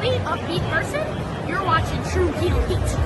bubbly, upbeat person, you're watching True Heel Heat.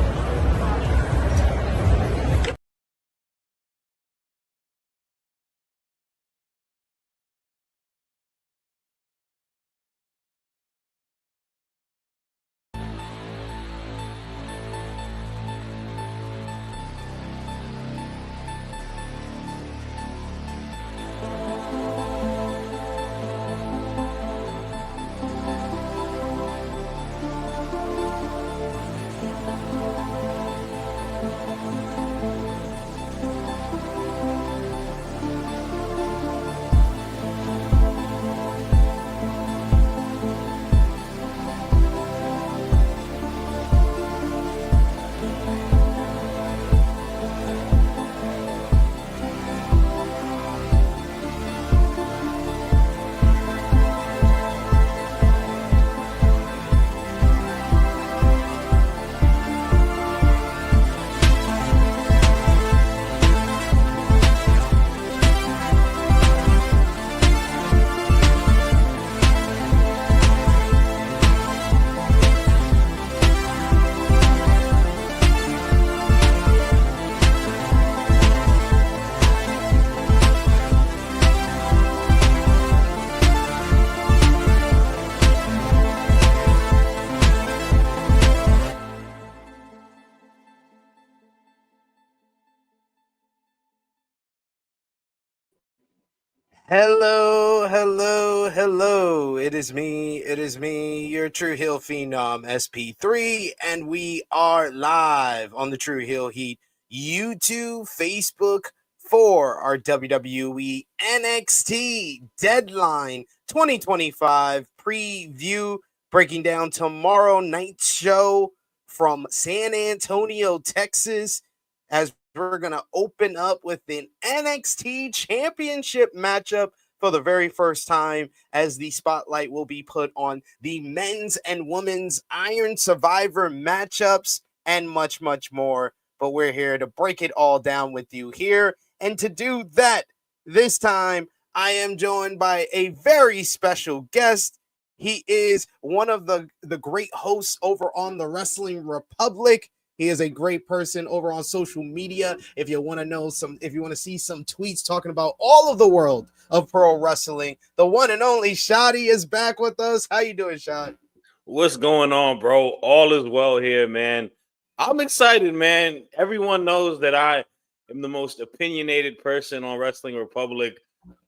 Hello. It is me, your True Heel Phenom, SP3, and we are live on the True Heel Heat YouTube, Facebook for our WWE NXT Deadline 2025 preview, breaking down tomorrow night's show from San Antonio, Texas, as we're going to open up with an NXT Championship matchup for the very first time, as the spotlight will be put on the men's and women's Iron Survivor matchups and much, much more. But we're here to break it all down with you here. And to do that, this time, I am joined by a very special guest. He is one of the great hosts over on the Wrestling Republic. He is a great person over on social media. If you want to see some tweets talking about all of the world of pro wrestling, the one and only Shaddy is back with us. How you doing, Shad? What's going on, bro? All is well here, man. I'm excited, man. Everyone knows that I am the most opinionated person on Wrestling Republic.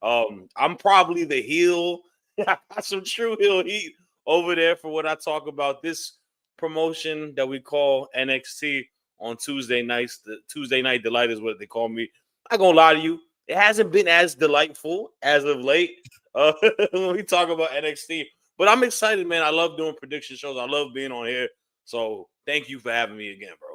I'm probably the heel. I got some true heel heat over there for what I talk about this promotion that we call NXT on Tuesday nights. The Tuesday Night Delight is what they call me. I'm not gonna lie to you, it hasn't been as delightful as of late when we talk about NXT. But I'm excited, man. I love doing prediction shows. I love being on here. So thank you for having me again, bro.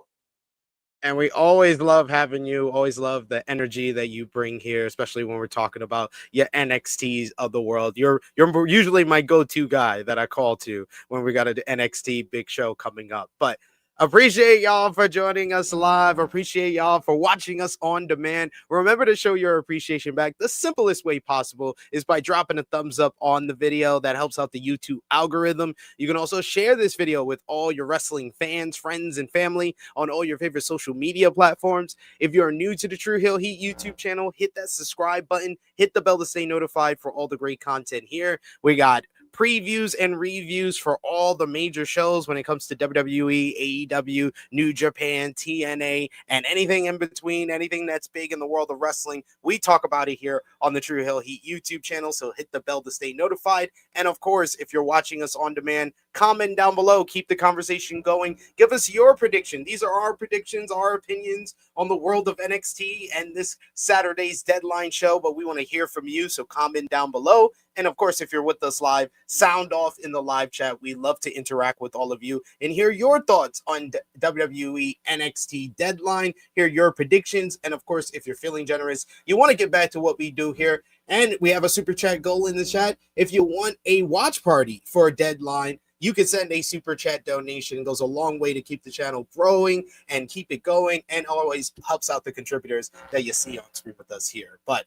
And we always love having you, always love the energy that you bring here, especially when we're talking about your NXTs of the world. You're usually my go-to guy that I call to when we got an NXT big show coming up. But appreciate y'all for joining us live. Appreciate y'all for watching us on demand. Remember to show your appreciation back. The simplest way possible is by dropping a thumbs up on the video. That helps out the YouTube algorithm. You can also share this video with all your wrestling fans, friends, and family on all your favorite social media platforms. If you're new to the True Heel Heat YouTube channel, hit that subscribe button. Hit the bell to stay notified for all the great content here. We got previews and reviews for all the major shows when it comes to WWE, AEW, New Japan, TNA, and anything in between, anything that's big in the world of wrestling. We talk about it here on the True Heel Heat YouTube channel, so hit the bell to stay notified. And of course, if you're watching us on demand, comment down below, keep the conversation going. Give us your prediction. These are our predictions, our opinions on the world of NXT and this Saturday's Deadline show, but we want to hear from you, so comment down below. And of course, if you're with us live, sound off in the live chat. We love to interact with all of you and hear your thoughts on WWE NXT Deadline, hear your predictions. And of course, if you're feeling generous, you want to get back to what we do here. And we have a super chat goal in the chat. If you want a watch party for a Deadline, you can send a super chat donation. It goes a long way to keep the channel growing and keep it going, and always helps out the contributors that you see on screen with us here. But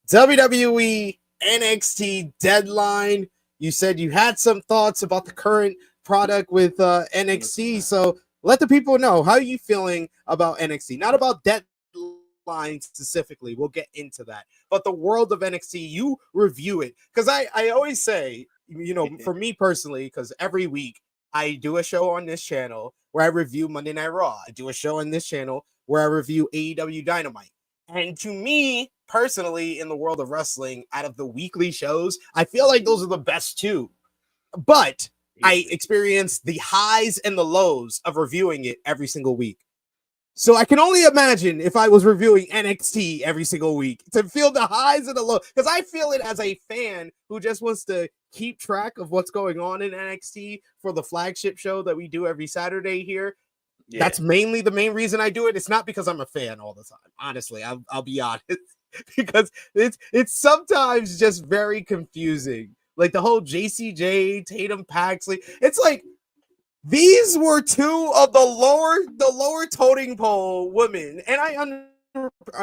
WWE NXT Deadline, you said you had some thoughts about the current product with NXT. So let the people know, how are you feeling about NXT? Not about Deadline specifically. We'll get into that. But the world of NXT, you review it. Because I always say, for me personally, because every week I do a show on this channel where I review Monday Night Raw. I do a show on this channel where I review AEW Dynamite. And to me, personally, in the world of wrestling, out of the weekly shows, I feel like those are the best two. But I experience the highs and the lows of reviewing it every single week. So I can only imagine if I was reviewing NXT every single week to feel the highs and the lows, because I feel it as a fan who just wants to keep track of what's going on in NXT for the flagship show that we do every Saturday here. Yeah. That's mainly the main reason I do it. It's not because I'm a fan all the time. Honestly, I'll be honest, because it's sometimes just very confusing. Like the whole JCJ, Tatum, Paxley. It's like these were two of the lower toting pole women, and I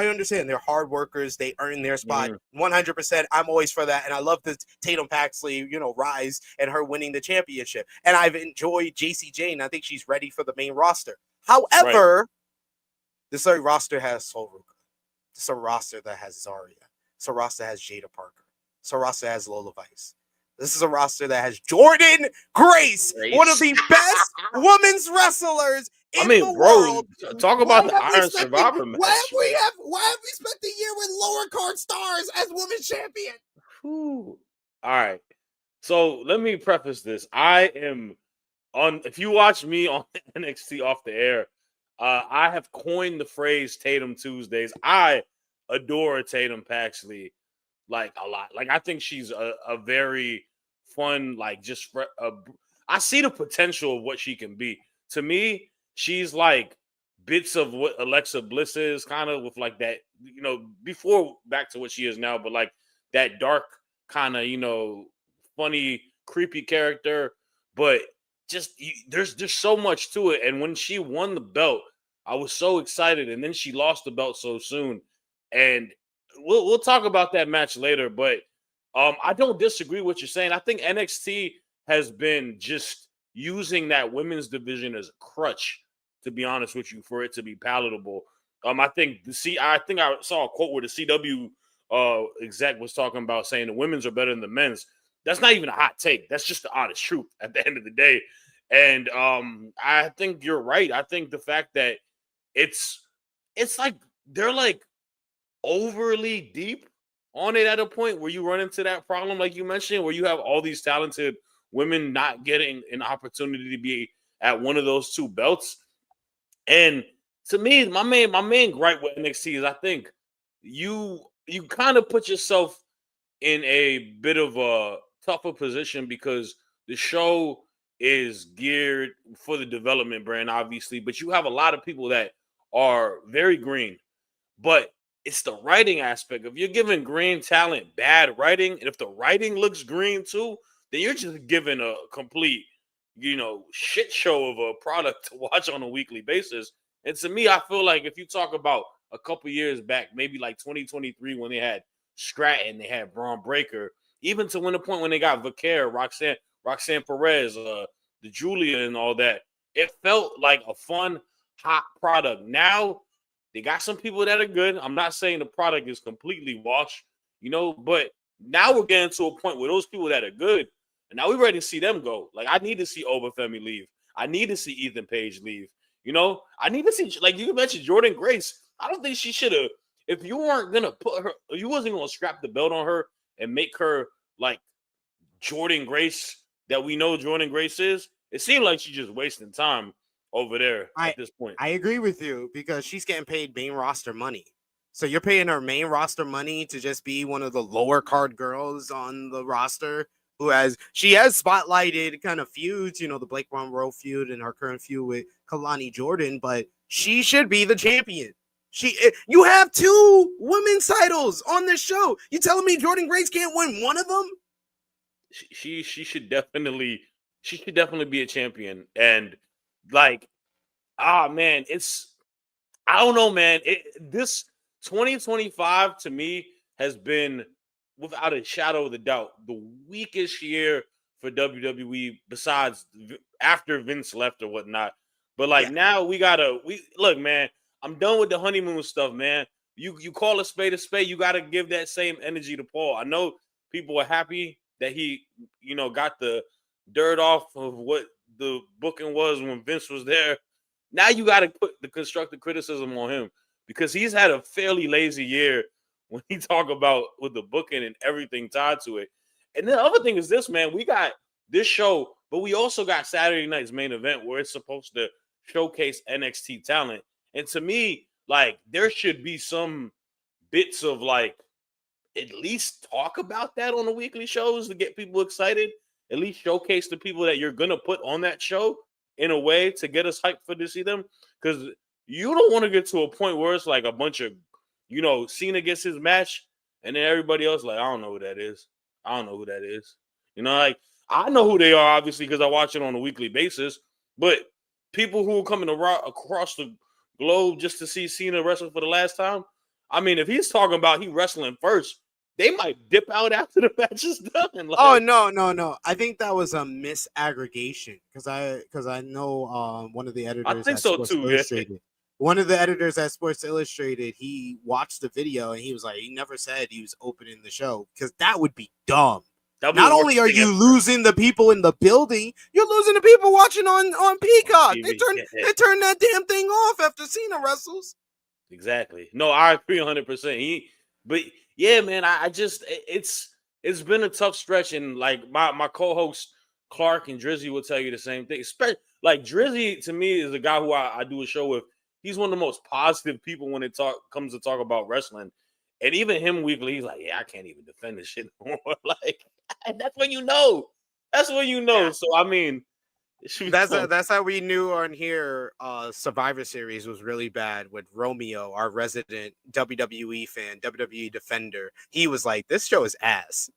understand they're hard workers. They earn their spot 100%. I'm always for that, and I love the Tatum Paxley, rise and her winning the championship. And I've enjoyed JCJ, and I think she's ready for the main roster. However, this roster has Soul Ruka. It's a roster that has Zarya. It's a roster that has Jada Parker. It's a roster that has Lola Vice. This is a roster that has Jordan Grace, one of the best women's wrestlers in the world. Talk about the Iron Survivor match. Why have we spent the year with lower card stars as women's champion? All right. So let me preface this. If you watch me on NXT off the air, I have coined the phrase Tatum Tuesdays. I adore Tatum Paxley like a lot. Like I think she's a very fun, like I see the potential of what she can be. To me, she's like bits of what Alexa Bliss is, kind of with like that, before back to what she is now, but like that dark kind of, funny, creepy character. But just there's so much to it. And when she won the belt, I was so excited, and then she lost the belt so soon. And we'll talk about that match later, but I don't disagree with what you're saying. I think NXT has been just using that women's division as a crutch, to be honest with you, for it to be palatable. I think I saw a quote where the CW exec was talking about saying the women's are better than the men's. That's not even a hot take. That's just the honest truth at the end of the day. And I think you're right. I think the fact that it's like they're like overly deep on it at a point where you run into that problem, like you mentioned, where you have all these talented women not getting an opportunity to be at one of those two belts. And to me, my main gripe with NXT is I think you kind of put yourself in a bit of a tougher position because the show is geared for the development brand, obviously, but you have a lot of people that are very green. But it's the writing aspect. If you're giving green talent bad writing, and if the writing looks green too, then you're just giving a complete, shit show of a product to watch on a weekly basis. And to me, I feel like if you talk about a couple years back, maybe like 2023, when they had Stratton, they had Braun Breaker, even to the point when they got Vaquer, Roxanne Perez, the Julia and all that, it felt like a fun, hot product. Now, they got some people that are good. I'm not saying the product is completely washed, but now we're getting to a point where those people that are good, and now we're ready to see them go. Like, I need to see Oba Femi leave. I need to see Ethan Page leave. I need to see, like you mentioned, Jordan Grace. I don't think she should have, if you weren't going to put her, you wasn't going to strap the belt on her and make her like Jordan Grace that we know Jordan Grace is, it seemed like she's just wasting time over there at this point. I agree with you because she's getting paid main roster money. So you're paying her main roster money to just be one of the lower card girls on the roster she has spotlighted kind of feuds, the Blake Monroe feud and her current feud with Kalani Jordan, but she should be the champion. You have two women's titles on this show. You telling me Jordan Grace can't win one of them? She should definitely be a champion. And like, man, I don't know, man. This 2025 to me has been, without a shadow of a doubt, the weakest year for WWE besides after Vince left or whatnot. But like now we look, man. I'm done with the honeymoon stuff, man. You call a spade, you got to give that same energy to Paul. I know people are happy that he, got the dirt off of what the booking was when Vince was there. Now you got to put the constructive criticism on him because he's had a fairly lazy year when he talk about with the booking and everything tied to it. And the other thing is this, man, we got this show, but we also got Saturday night's main event where it's supposed to showcase NXT talent. And to me, like, there should be some bits of, like, at least talk about that on the weekly shows to get people excited. At least showcase the people that you're going to put on that show in a way to get us hyped for to see them. Because you don't want to get to a point where it's like a bunch of, Cena gets his match and then everybody else like, I don't know who that is. I don't know who that is. Like, I know who they are, obviously, because I watch it on a weekly basis. But people who are coming across the globe just to see Cena wrestle for the last time, I mean, if he's talking about he wrestling first, they might dip out after the match is done. Like, oh no! I think that was a misaggregation because I know one of the editors. I think so too. Yeah. One of the editors at Sports Illustrated, he watched the video and he was like, he never said he was opening the show because that would be dumb. Not only are you losing the people in the building, you're losing the people watching on Peacock. They turn that damn thing off after Cena wrestles. Exactly. No, I agree 100%. But yeah, man, I just it's been a tough stretch, and like my co-host Clark and Drizzy will tell you the same thing. Especially like Drizzy to me is a guy who I do a show with. He's one of the most positive people when it comes to talk about wrestling. And even him weekly, he's like, yeah, I can't even defend this shit anymore. Like, that's when you know. That's when you know. So I mean, that's how we knew on here Survivor Series was really bad with Romeo, our resident WWE fan, WWE defender. He was like, this show is ass.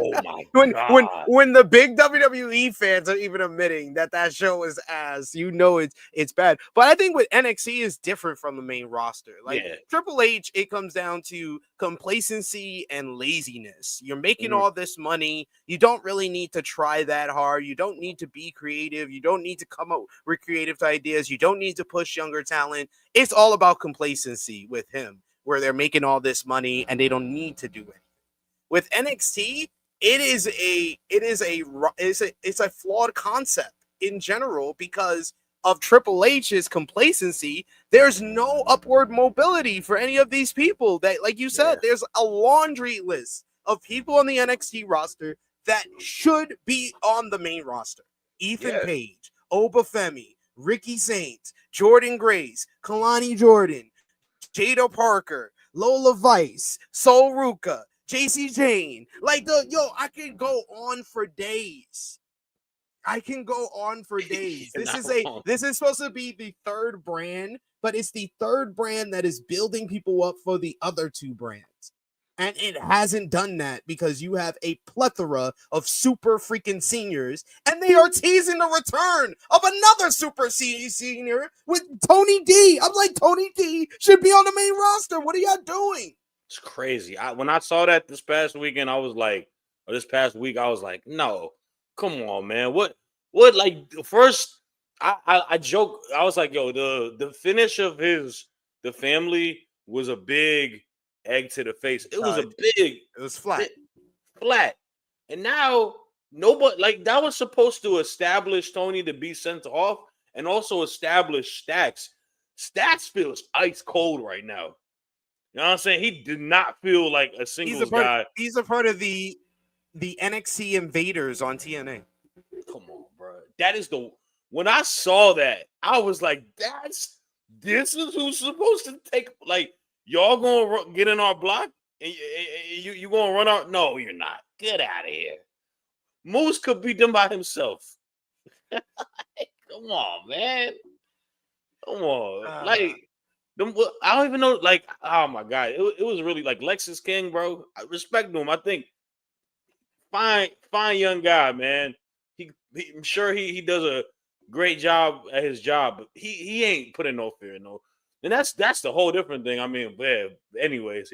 Oh my God. When the big WWE fans are even admitting that show is ass, it's bad. But I think with NXT is different from the main roster. Like Triple H, it comes down to complacency and laziness. You're making all this money. You don't really need to try that hard. You don't need to be creative. You don't need to come up with creative ideas. You don't need to push younger talent. It's all about complacency with him, where they're making all this money and they don't need to do it. With NXT, it's a flawed concept in general because of Triple H's complacency. There's no upward mobility for any of these people. That, like you said, there's a laundry list of people on the NXT roster that should be on the main roster. Ethan Page, Oba Femi, Ricky Saints, Jordan Grace, Kalani Jordan, Jada Parker, Lola Vice, Sol Ruka, JC Jane. Like, I can go on for days. This is supposed to be the third brand, but it's the third brand that is building people up for the other two brands. And it hasn't done that because you have a plethora of super freaking seniors, and they are teasing the return of another super senior with Tony D. I'm like, Tony D should be on the main roster. What are y'all doing? It's crazy. When I saw that this past week, I was like, no, come on, man. What? Like, first, I joke. I was like, yo, the finish of the family was a big egg to the face. It was flat. And now nobody, like, that was supposed to establish Tony to be sent off and also establish Stacks. Stacks feels ice cold right now. You know what I'm saying? He did not feel like a singles guy. He's a part of the NXT Invaders on TNA. Come on, bro. When I saw that, I was like, this is who's supposed to take, like, y'all gonna get in our block and you gonna run out? No, you're not. Get out of here. Moose could beat them by himself. Come on, man. Come on. I don't even know. Like, oh my God, it was really like Lexus King, bro. I respect him. I think fine young guy, man. I'm sure he does a great job at his job, but he ain't putting no fear, no. And that's the whole different thing. I mean, man, anyways.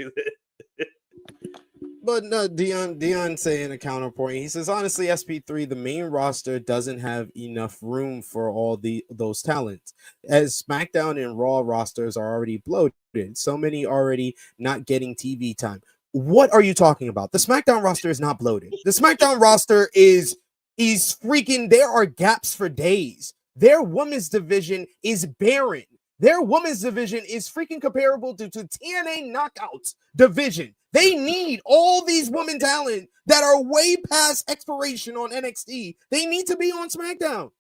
But no, Dion saying a counterpoint. He says honestly, SP3, the main roster doesn't have enough room for all those talents. As SmackDown and Raw rosters are already bloated, so many already not getting TV time. What are you talking about? The SmackDown roster is not bloated. The SmackDown roster is freaking. There are gaps for days. Their women's division is barren. Their women's division is freaking comparable to TNA Knockouts division. They need all these women talent that are way past expiration on NXT. They need to be on SmackDown.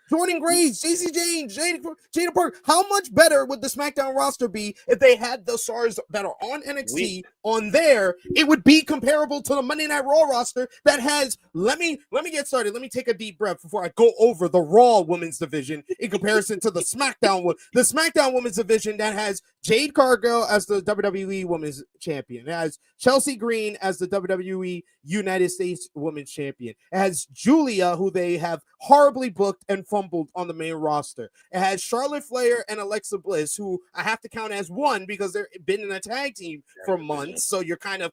Jordan Graves, JC James, Jada Park. How much better would the SmackDown roster be if they had the stars that are on NXT on there? It would be comparable to the Monday Night Raw roster that has. Let me get started. Let me take a deep breath before I go over the Raw women's division in comparison to the SmackDown one. The SmackDown women's division that has Jade Cargill as the WWE Women's Champion. It has Chelsea Green as the WWE United States Women's Champion. It has Julia, who they have horribly booked and fumbled on the main roster. It has Charlotte Flair and Alexa Bliss, who I have to count as one because they've been in a tag team for months. So you're kind of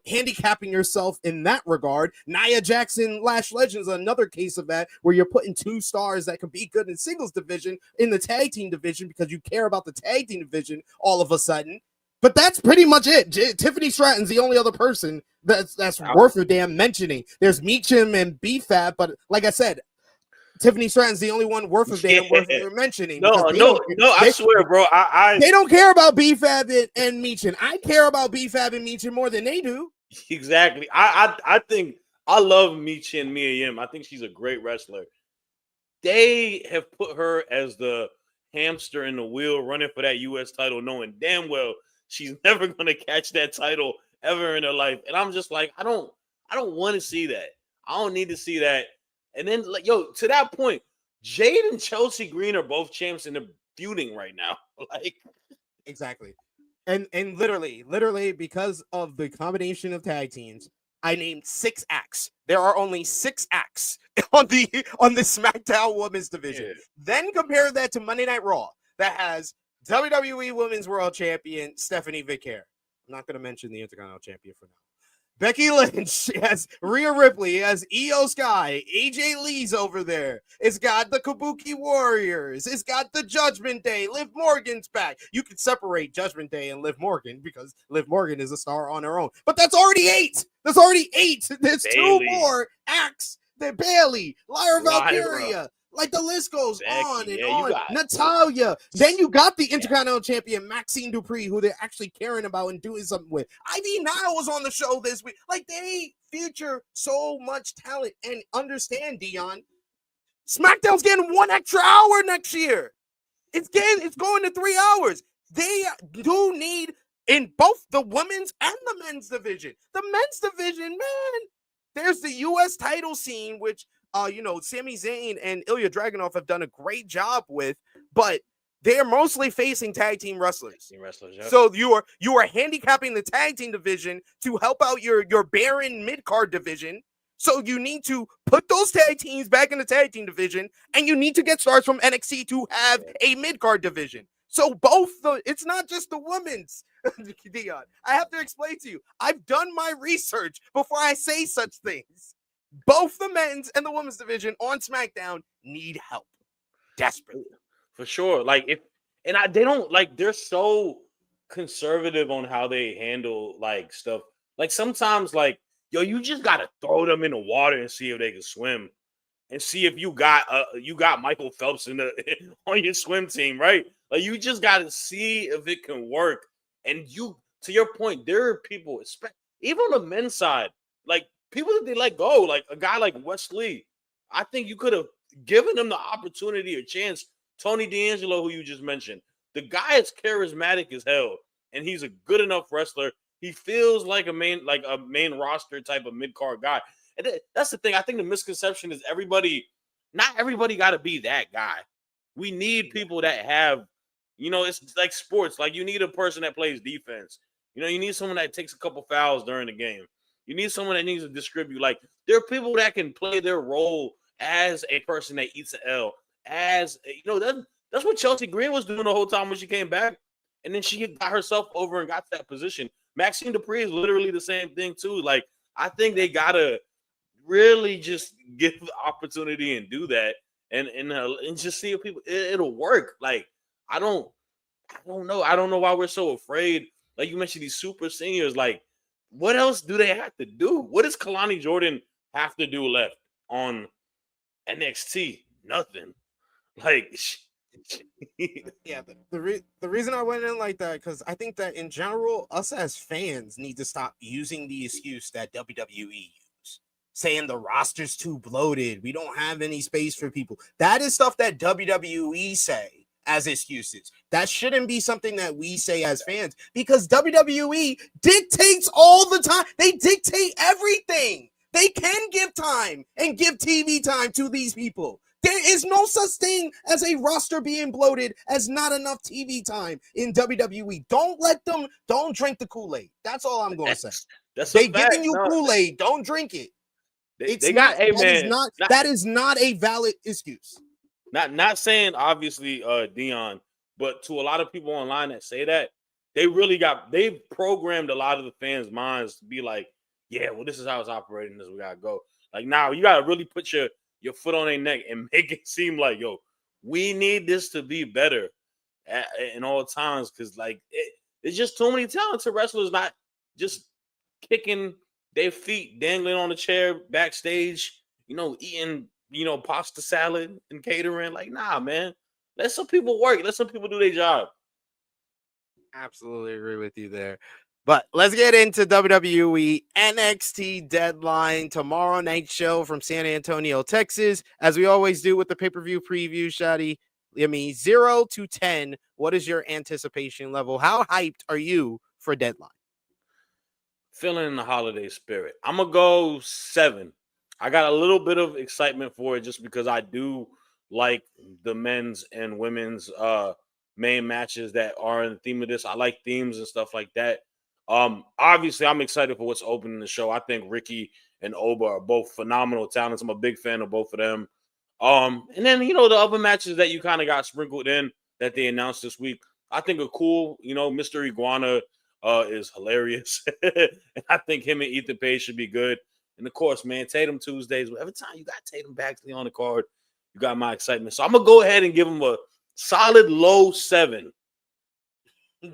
handicapping yourself in that regard. Nia Jackson, Lash Legends, another case of that, where you're putting two stars that can be good in singles division in the tag team division because you care about the tag team division all of a sudden. But that's pretty much it. Tiffany Stratton's the only other person that's worth a damn mentioning. There's Meacham and BFAB, but like I said, Tiffany Stratton's the only one worth a damn worth mentioning. No, I swear, bro. They don't care about BFAB and Meacham. I care about BFAB and Meacham more than they do. Exactly. I think I love Mia Yim. I think she's a great wrestler. They have put her as the hamster in the wheel running for that U.S. title, knowing damn well she's never going to catch that title ever in her life. And I'm just like, I don't want to see that. I don't need to see that. And then, like, to that point, Jade and Chelsea Green are both champs and they're feuding right now. Like, exactly. And literally, because of the combination of tag teams, I named 6 acts. There are only 6 acts on the SmackDown Women's Division. Yeah. Then compare that to Monday Night Raw that has WWE Women's World Champion Stephanie Vicaire. I'm not going to mention the Intercontinental Champion for now. Becky Lynch has Rhea Ripley, has Io Sky, AJ Lee's over there. It's got the Kabuki Warriors. It's got the Judgment Day. Liv Morgan's back. You can separate Judgment Day and Liv Morgan because Liv Morgan is a star on her own. But that's already 8. There's already 8. There's Bayley. 2 more acts. They're Bayley, Lyra Valkyria. Like the list goes Becky, on and on. Natalia. Then you got the Intercontinental Champion Maxine Dupree, who they're actually caring about and doing something with. Ivy Nile was on the show this week. Like, they feature so much talent. And understand, Dion, SmackDown's getting 1 extra hour next year. It's going to 3 hours. They do need in both the women's and the men's division. The men's division, man. There's the U.S. title scene, which Sami Zayn and Ilya Dragunov have done a great job with, but they're mostly facing tag team wrestlers. Yep. So you are handicapping the tag team division to help out your barren mid-card division. So you need to put those tag teams back in the tag team division, and you need to get stars from NXT to have a mid-card division. So it's not just the women's, Dion. I have to explain to you. I've done my research before I say such things. Both the men's and the women's division on SmackDown need help desperately. For sure. Like, they don't, like, they're so conservative on how they handle, like, stuff. Like, sometimes, like, you just got to throw them in the water and see if they can swim and see if you got Michael Phelps on your swim team, right? Like, you just got to see if it can work. And to your point, there are people, even on the men's side, like, people that they let go, like a guy like Wesley, I think you could have given him the opportunity or chance. Tony D'Angelo, who you just mentioned, the guy is charismatic as hell, and he's a good enough wrestler. He feels like a main roster type of mid-card guy. And that's the thing. I think the misconception is not everybody got to be that guy. We need people that have, it's like sports. Like, you need a person that plays defense. You need someone that takes a couple fouls during the game. You need someone that needs to distribute. Like, there are people that can play their role as a person that eats an L. That's what Chelsea Green was doing the whole time when she came back. And then she got herself over and got to that position. Maxine Dupree is literally the same thing too. Like, I think they gotta really just give the opportunity and do that, and just see if people it'll work. Like, I don't know. I don't know why we're so afraid. Like you mentioned, these super seniors. Like, what else do they have to do? What does Kalani Jordan have to do left on NXT? Nothing. Like, Yeah, the reason I went in like that, because I think that in general, us as fans need to stop using the excuse that WWE use, saying the roster's too bloated, we don't have any space for people. That is stuff that WWE say as excuses. That shouldn't be something that we say as fans, because WWE dictates all the time. They dictate everything. They can give time and give TV time to these people. There is no such thing as a roster being bloated as not enough TV time in WWE. Don't drink the Kool-Aid. That's all I'm going to say. That's they giving you Kool-Aid. Don't drink it. That is not a valid excuse. Not saying obviously Dion, but to a lot of people online that say that, they've programmed a lot of the fans' minds to be like, yeah, well, this is how it's operating, this we gotta go. Like, now you gotta really put your foot on their neck and make it seem like, yo, we need this to be better in all times, because like it's just too many talented wrestlers not just kicking their feet, dangling on the chair backstage, eating, pasta salad and catering. Like, nah, man. Let some people work. Let some people do their job. Absolutely agree with you there. But let's get into WWE NXT Deadline, tomorrow night show from San Antonio, Texas. As we always do with the pay-per-view preview, Shaddy. 0 to 10. What is your anticipation level? How hyped are you for Deadline? Feeling the holiday spirit. I'm going to go 7. I got a little bit of excitement for it just because I do like the men's and women's main matches that are in the theme of this. I like themes and stuff like that. Obviously, I'm excited for what's opening the show. I think Ricky and Oba are both phenomenal talents. I'm a big fan of both of them. And then, the other matches that you kind of got sprinkled in that they announced this week, I think are cool. Mr. Iguana is hilarious. And I think him and Ethan Page should be good. And of course, man, Tatum Tuesdays. Every time you got Tatum Paxley on the card, you got my excitement. So I'm going to go ahead and give him a solid low 7.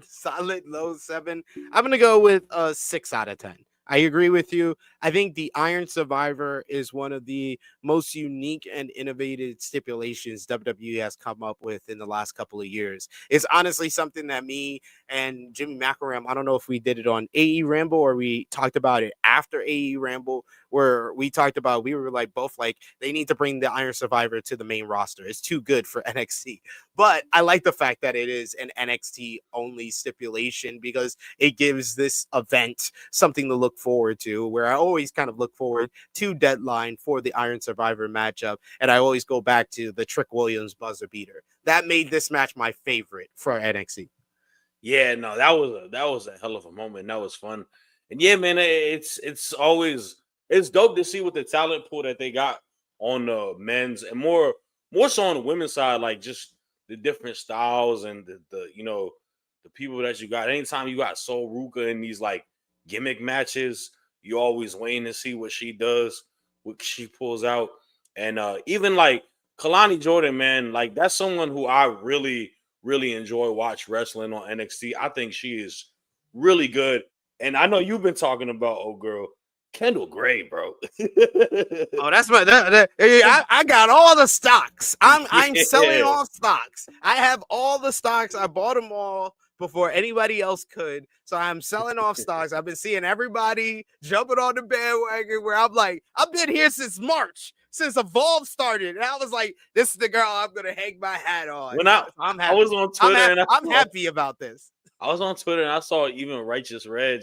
Solid low 7. I'm going to go with a 6 out of 10. I agree with you. I think the Iron Survivor is one of the most unique and innovative stipulations WWE has come up with in the last couple of years. It's honestly something that me and Jimmy McElram, I don't know if we did it on AE Ramble or we talked about it after AE Ramble, where we were like both like, they need to bring the Iron Survivor to the main roster. It's too good for NXT. But I like the fact that it is an NXT only stipulation, because it gives this event something to look forward to, where I always kind of look forward to Deadline for the Iron Survivor matchup. And I always go back to the Trick Williams buzzer beater. That made this match my favorite for NXT. Yeah, no, that was a hell of a moment. That was fun. And yeah, man, it's dope to see what the talent pool that they got on the men's, and more so on the women's side, like just the different styles and the people that you got. Anytime you got Sol Ruka in these like gimmick matches, you always waiting to see what she does, what she pulls out. And even like Kalani Jordan, man, like that's someone who I really enjoy watch wrestling on NXT. I think she is really good. And I know you've been talking about old girl Kendall Gray, bro. Oh, that's I got all the stocks. I'm selling off stocks. I have all the stocks. I bought them all before anybody else could. So I'm selling off stocks. I've been seeing everybody jumping on the bandwagon, where I'm like, I've been here since March, since Evolve started. And I was like, this is the girl I'm going to hang my hat on. When I'm happy. I was on Twitter, I'm happy about this. I was on Twitter and I saw even Righteous Reg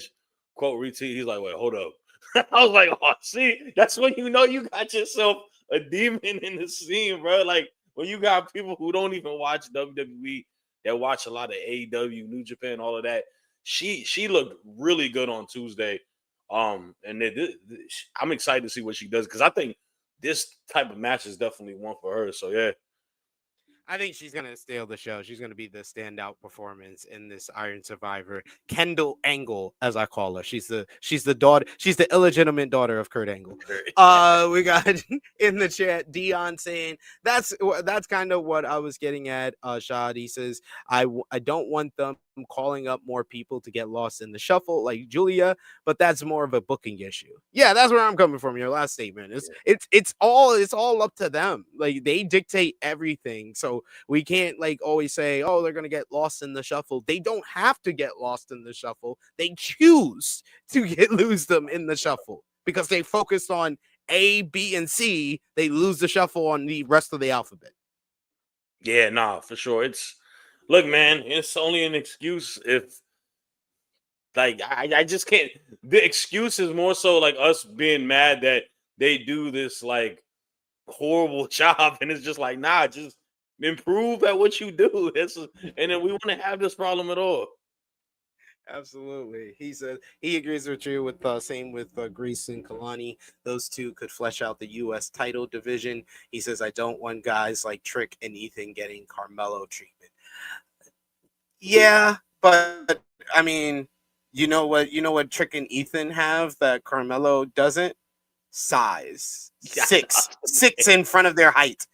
quote retweet. He's like, wait, hold up. I was like, oh, see, that's when you know you got yourself a demon in the scene, bro. Like, when you got people who don't even watch WWE, that watch a lot of AEW, New Japan, all of that. She looked really good on Tuesday. And I'm excited to see what she does, because I think this type of match is definitely one for her. So yeah. I think she's gonna steal the show. She's gonna be the standout performance in this Iron Survivor. Kendall Angle, as I call her. She's the daughter. She's the illegitimate daughter of Kurt Angle. We got in the chat Dion saying that's kind of what I was getting at. Shad, he says I don't want them calling up more people to get lost in the shuffle like Julia, but that's more of a booking issue. Yeah, that's where I'm coming from. Your last statement it's all up to them. Like they dictate everything, so we can't like always say, oh, they're gonna get lost in the shuffle. They don't have to get lost in the shuffle. They choose to lose them in the shuffle because they focused on A, B, and C. They lose the shuffle on the rest of the alphabet. Yeah, nah, for sure. Look, man, it's only an excuse if like I just can't. The excuse is more so like us being mad that they do this like horrible job, and it's just like, nah, just improve at what you do. And then we wouldn't have this problem at all. Absolutely. He said he agrees with you with same with Grease and Kalani. Those two could flesh out the U.S. title division. He says, I don't want guys like Trick and Ethan getting Carmelo treatment. Yeah, but I mean, you know what Trick and Ethan have that Carmelo doesn't? Size. Six in front of their height.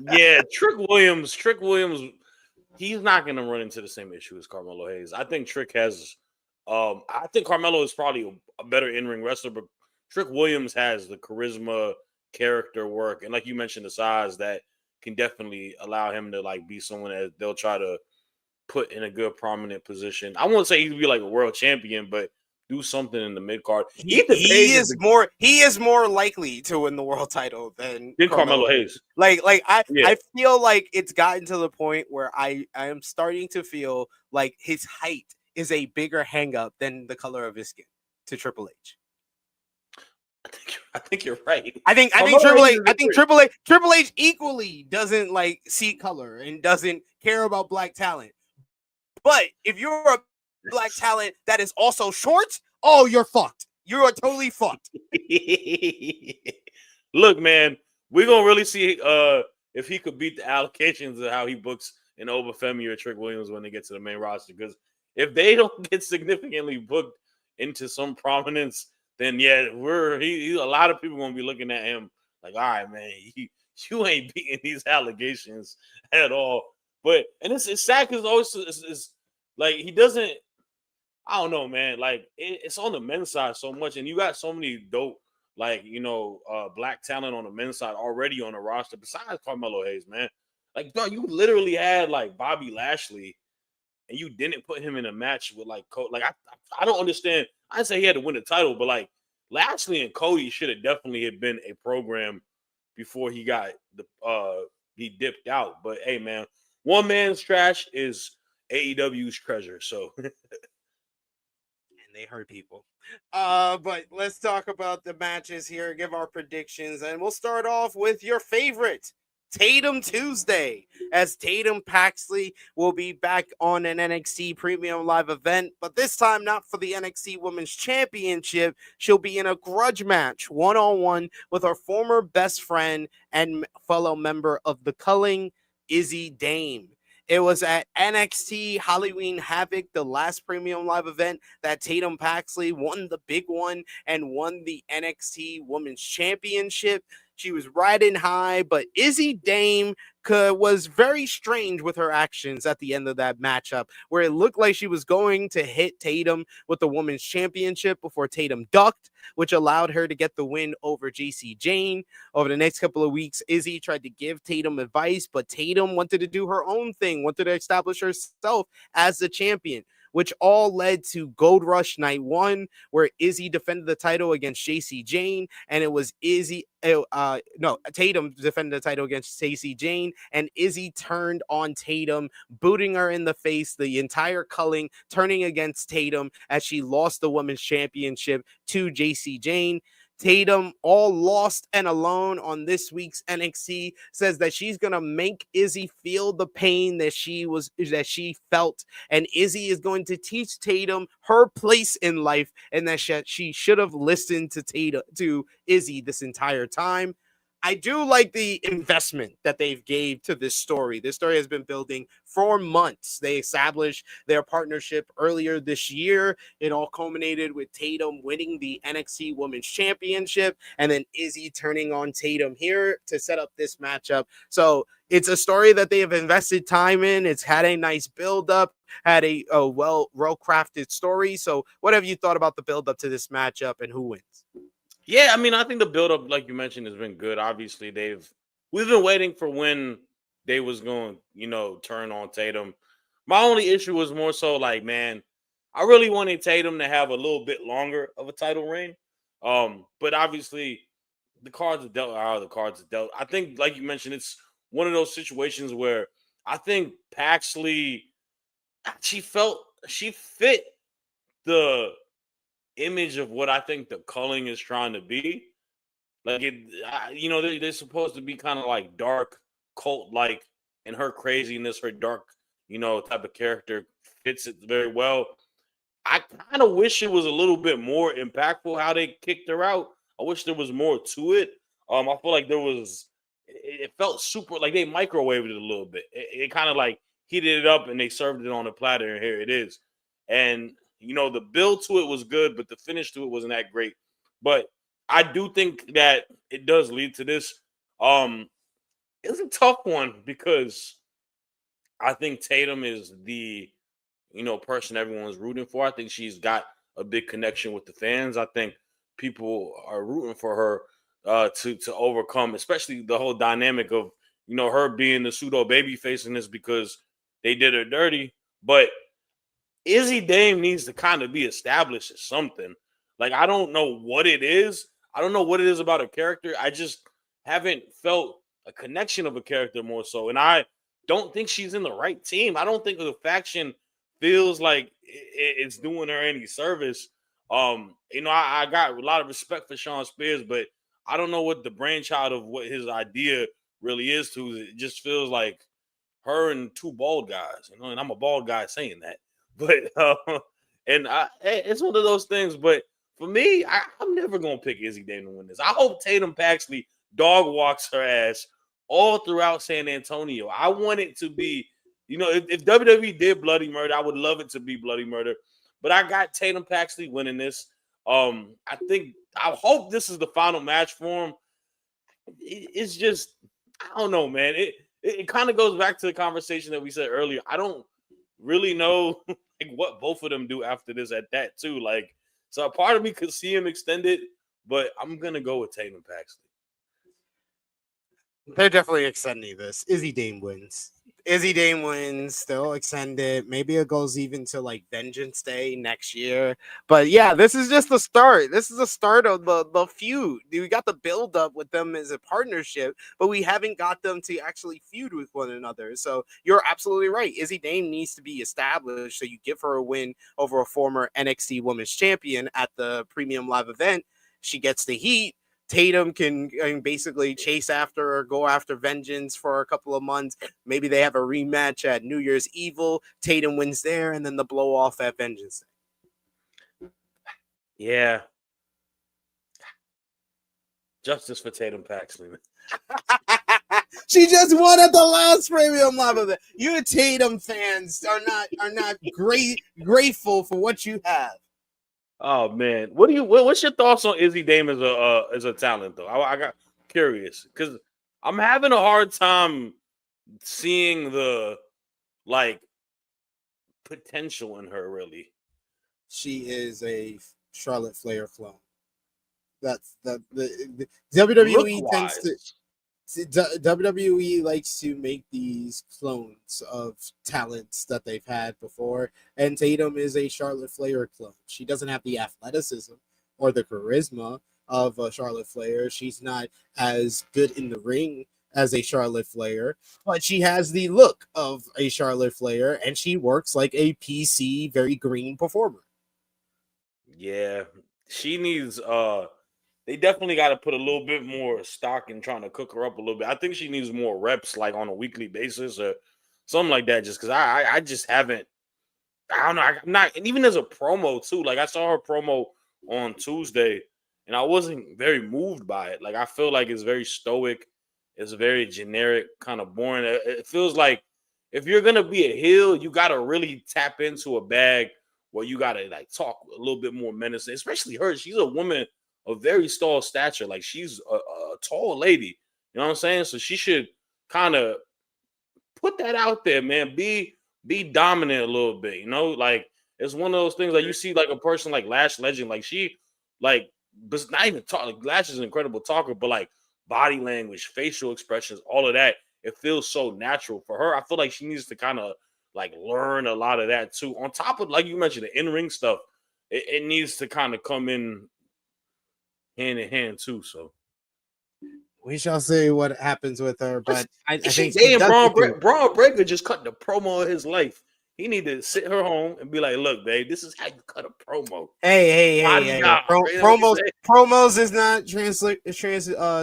Yeah, Trick Williams, he's not going to run into the same issue as Carmelo Hayes. I think Trick has, I think Carmelo is probably a better in-ring wrestler, but Trick Williams has the charisma, character work, and like you mentioned, the size that can definitely allow him to like be someone that they'll try to put in a good prominent position. I won't say he'd be like a world champion, but do something in the mid card. He is more likely to win the world title than Carmelo Hayes. I feel like it's gotten to the point where I am starting to feel like his height is a bigger hang up than the color of his skin to Triple H. I think you're right. I think Triple H equally doesn't like see color and doesn't care about black talent. But if you're a black talent that is also short, oh, you're fucked. You are totally fucked. Look, man, we're gonna really see if he could beat the allocations of how he books an Oba Femi or Trick Williams when they get to the main roster. Because if they don't get significantly booked into some prominence, then yeah, a lot of people gonna be looking at him like, all right, man, you ain't beating these allegations at all. But and it's sad because it's like he doesn't. I don't know, man. Like it's on the men's side so much, and you got so many dope, like black talent on the men's side already on the roster. Besides Carmelo Hayes, man. Like, dog, you literally had like Bobby Lashley, and you didn't put him in a match with like Cody. Like I don't understand. I didn't say he had to win the title, but like Lashley and Cody should have definitely had been a program before he got he dipped out. But hey, man, one man's trash is AEW's treasure. So and they hurt people. But let's talk about the matches here, give our predictions, and we'll start off with your favorite, Tatum Tuesday, as Tatum Paxley will be back on an NXT Premium Live event, but this time not for the NXT Women's Championship. She'll be in a grudge match, one-on-one, with her former best friend and fellow member of the Culling, Izzi Dame. It was at NXT Halloween Havoc, the last Premium Live event, that Tatum Paxley won the big one and won the NXT Women's Championship. She was riding high, but Izzi Dame was very strange with her actions at the end of that matchup, where it looked like she was going to hit Tatum with the Women's Championship before Tatum ducked, which allowed her to get the win over JC Jane. Over the next couple of weeks, Izzi tried to give Tatum advice, but Tatum wanted to do her own thing, wanted to establish herself as the champion, which all led to Gold Rush Night 1, where Izzi defended the title against JC Jane, and it was Tatum defended the title against JC Jane, and Izzi turned on Tatum, booting her in the face, the entire culling turning against Tatum as she lost the Women's Championship to JC Jane. Tatum, all lost and alone on this week's NXT, says that she's gonna make Izzi feel the pain that she felt, and Izzi is going to teach Tatum her place in life, and that she should have listened to Izzi this entire time. I do like the investment that they've gave to this story. This story has been building for months. They established their partnership earlier this year. It all culminated with Tatum winning the NXT Women's Championship and then Izzi turning on Tatum here to set up this matchup. So it's a story that they have invested time in. It's had a nice build up, had a well-crafted story. So what have you thought about the build up to this matchup and who wins? Yeah, I mean, I think the build-up, like you mentioned, has been good. Obviously, we've been waiting for when they was going, turn on Tatum. My only issue was more so like, man, I really wanted Tatum to have a little bit longer of a title reign. But obviously, the cards are dealt are the cards are dealt. I think, like you mentioned, it's one of those situations where I think Paxley, she fit the image of what I think the culling is trying to be. Like they're supposed to be kind of like dark, cult like, and her craziness, her dark, type of character fits it very well. I kind of wish it was a little bit more impactful how they kicked her out. I wish there was more to it. I feel like it felt super like they microwaved it a little bit. It kind of like heated it up and they served it on a platter, and here it is. And the build to it was good, but the finish to it wasn't that great. But I do think that it does lead to this. It's a tough one because I think Tatum is the person everyone's rooting for. I think she's got a big connection with the fans. I think people are rooting for her to overcome, especially the whole dynamic of her being the pseudo baby face in this because they did her dirty. But Izzy Dame needs to kind of be established as something. Like, I don't know what it is. I don't know what it is about a character. I just haven't felt a connection of a character more so. And I don't think she's in the right team. I don't think the faction feels like it's doing her any service. I got a lot of respect for Sean Spears, but I don't know what the brainchild of what his idea really is to. It just feels like her and two bald guys, and I'm a bald guy saying that. But it's one of those things. But for me, I'm never gonna pick Izzy Dame to win this. I hope Tatum Paxley dog walks her ass all throughout San Antonio. I want it to be, if WWE did Bloody Murder, I would love it to be Bloody Murder. But I got Tatum Paxley winning this. I hope this is the final match for him. It's just, I don't know, man. It kind of goes back to the conversation that we said earlier. I don't really know what both of them do after this at that too. Like, so a part of me could see him extended, but I'm gonna go with Tatum Paxley. They're definitely extending this. Izzy Dame wins. Izzy Dame wins. They'll extend it. Maybe it goes even to like Vengeance Day next year. But yeah, this is just the start. This is the start of the feud. We got the build up with them as a partnership, but we haven't got them to actually feud with one another. So you're absolutely right. Izzy Dame needs to be established. So you give her a win over a former NXT Women's Champion at the Premium Live event. She gets the heat. Tatum can basically chase after or go after Vengeance for a couple of months. Maybe they have a rematch at New Year's Evil. Tatum wins there, and then the blow off at Vengeance. Yeah. Justice for Tatum Paxley. She just won at the last Premium Live event. You Tatum fans are not grateful for what you have. Oh man, what's your thoughts on Izzy Dame as a talent though? I got curious because I'm having a hard time seeing the potential in her. Really, she is a Charlotte Flair clone. That's the WWE tends to. WWE likes to make these clones of talents that they've had before, and Tatum is a Charlotte Flair clone. She doesn't have the athleticism or the charisma of Charlotte Flair. She's not as good in the ring as a Charlotte Flair, but she has the look of a Charlotte Flair, and she works like a PC, very green performer. Yeah, she needs they definitely got to put a little bit more stock in trying to cook her up a little bit. I think she needs more reps, like on a weekly basis or something like that. Just because I just haven't. I don't know. I'm not, and even as a promo too. Like I saw her promo on Tuesday, and I wasn't very moved by it. Like I feel like it's very stoic, it's very generic, kind of boring. It feels like if you're gonna be a heel, you gotta really tap into a bag where you gotta like talk a little bit more menacing, especially her. She's a woman of very tall stature, like she's a tall lady. You know what I'm saying? So she should kind of put that out there, man. Be dominant a little bit, you know. Like it's one of those things like you see like a person like Lash Legend, like she like, but not even talk. Like Lash is an incredible talker, but like body language, facial expressions, all of that, it feels so natural for her. I feel like she needs to kind of like learn a lot of that too. On top of like you mentioned the in ring stuff, it needs to kind of come in hand in hand too. So We shall see what happens with her, but I think they and Braun Braun Breaker just cut the promo of his life. He need to sit her home and be like, "Look, babe, this is how you cut a promo." Hey. Promos is not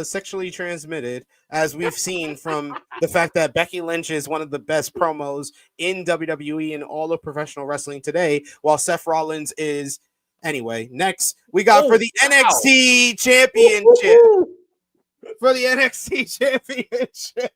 sexually transmitted, as we've seen from the fact that Becky Lynch is one of the best promos in WWE and all of professional wrestling today, while Seth Rollins is. Anyway, next we got for the NXT Championship. For the NXT Championship,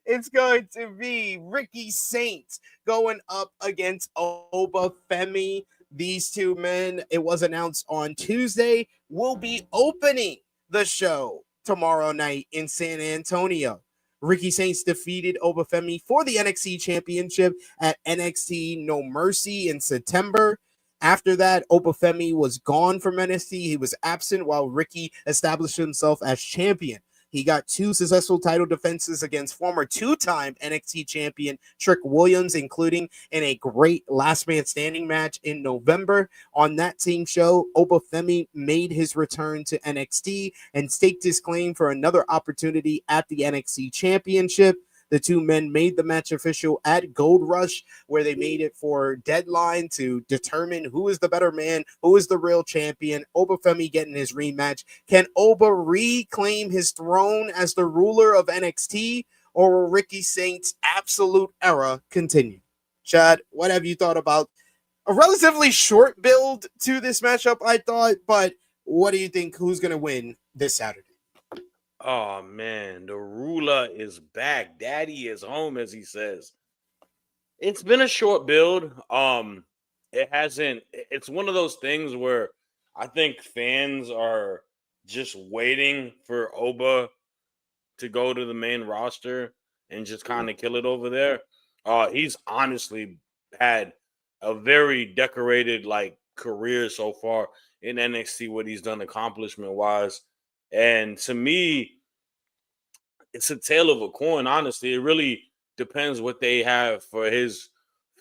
it's going to be Ricky Saints going up against Oba Femi. These two men, it was announced on Tuesday, will be opening the show tomorrow night in San Antonio. Ricky Saints defeated Oba Femi for the NXT Championship at NXT No Mercy in September. After that, Oba Femi was gone from NXT. He was absent while Ricky established himself as champion. He got 2 successful title defenses against former 2-time NXT champion Trick Williams, including in a great last man standing match in November. On that same show, Oba Femi made his return to NXT and staked his claim for another opportunity at the NXT Championship. The two men made the match official at Gold Rush, where they made it for Deadline to determine who is the better man, who is the real champion. Oba Femi getting his rematch. Can Oba reclaim his throne as the ruler of NXT, or will Ricky Saints' absolute era continue? Chad, what have you thought about a relatively short build to this matchup, I thought, but what do you think? Who's going to win this Saturday? Oh man, the ruler is back. Daddy is home, as he says. It's been a short build. It's one of those things where I think fans are just waiting for Oba to go to the main roster and just kind of kill it over there. He's honestly had a very decorated like career so far in NXT, what he's done accomplishment wise. And to me, it's a tale of a coin, honestly. It really depends what they have for his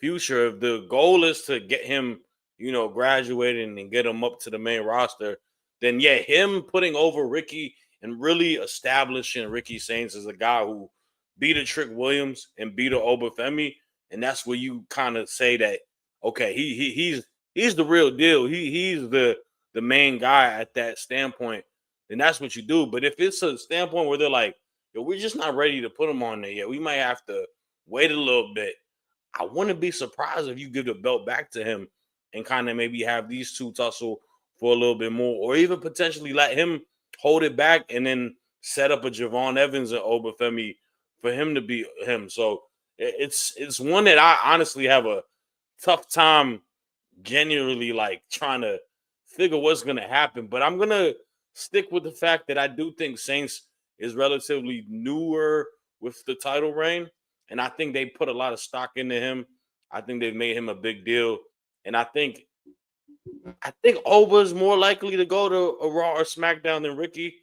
future. If the goal is to get him, graduating and get him up to the main roster, then yeah, him putting over Ricky and really establishing Ricky Saints as a guy who beat a Trick Williams and beat a Oba Femi, and that's where you kind of say that, okay, he's the real deal. He's the main guy at that standpoint, then that's what you do. But if it's a standpoint where they're like, yo, we're just not ready to put him on there yet, we might have to wait a little bit. I wouldn't be surprised if you give the belt back to him and kind of maybe have these two tussle for a little bit more, or even potentially let him hold it back and then set up a Javon Evans and Oba Femi for him to be him. So it's one that I honestly have a tough time genuinely like trying to figure what's going to happen. But I'm going to stick with the fact that I do think Saints is relatively newer with the title reign. And I think they put a lot of stock into him. I think they've made him a big deal. And I think Oba's more likely to go to a Raw or SmackDown than Ricky.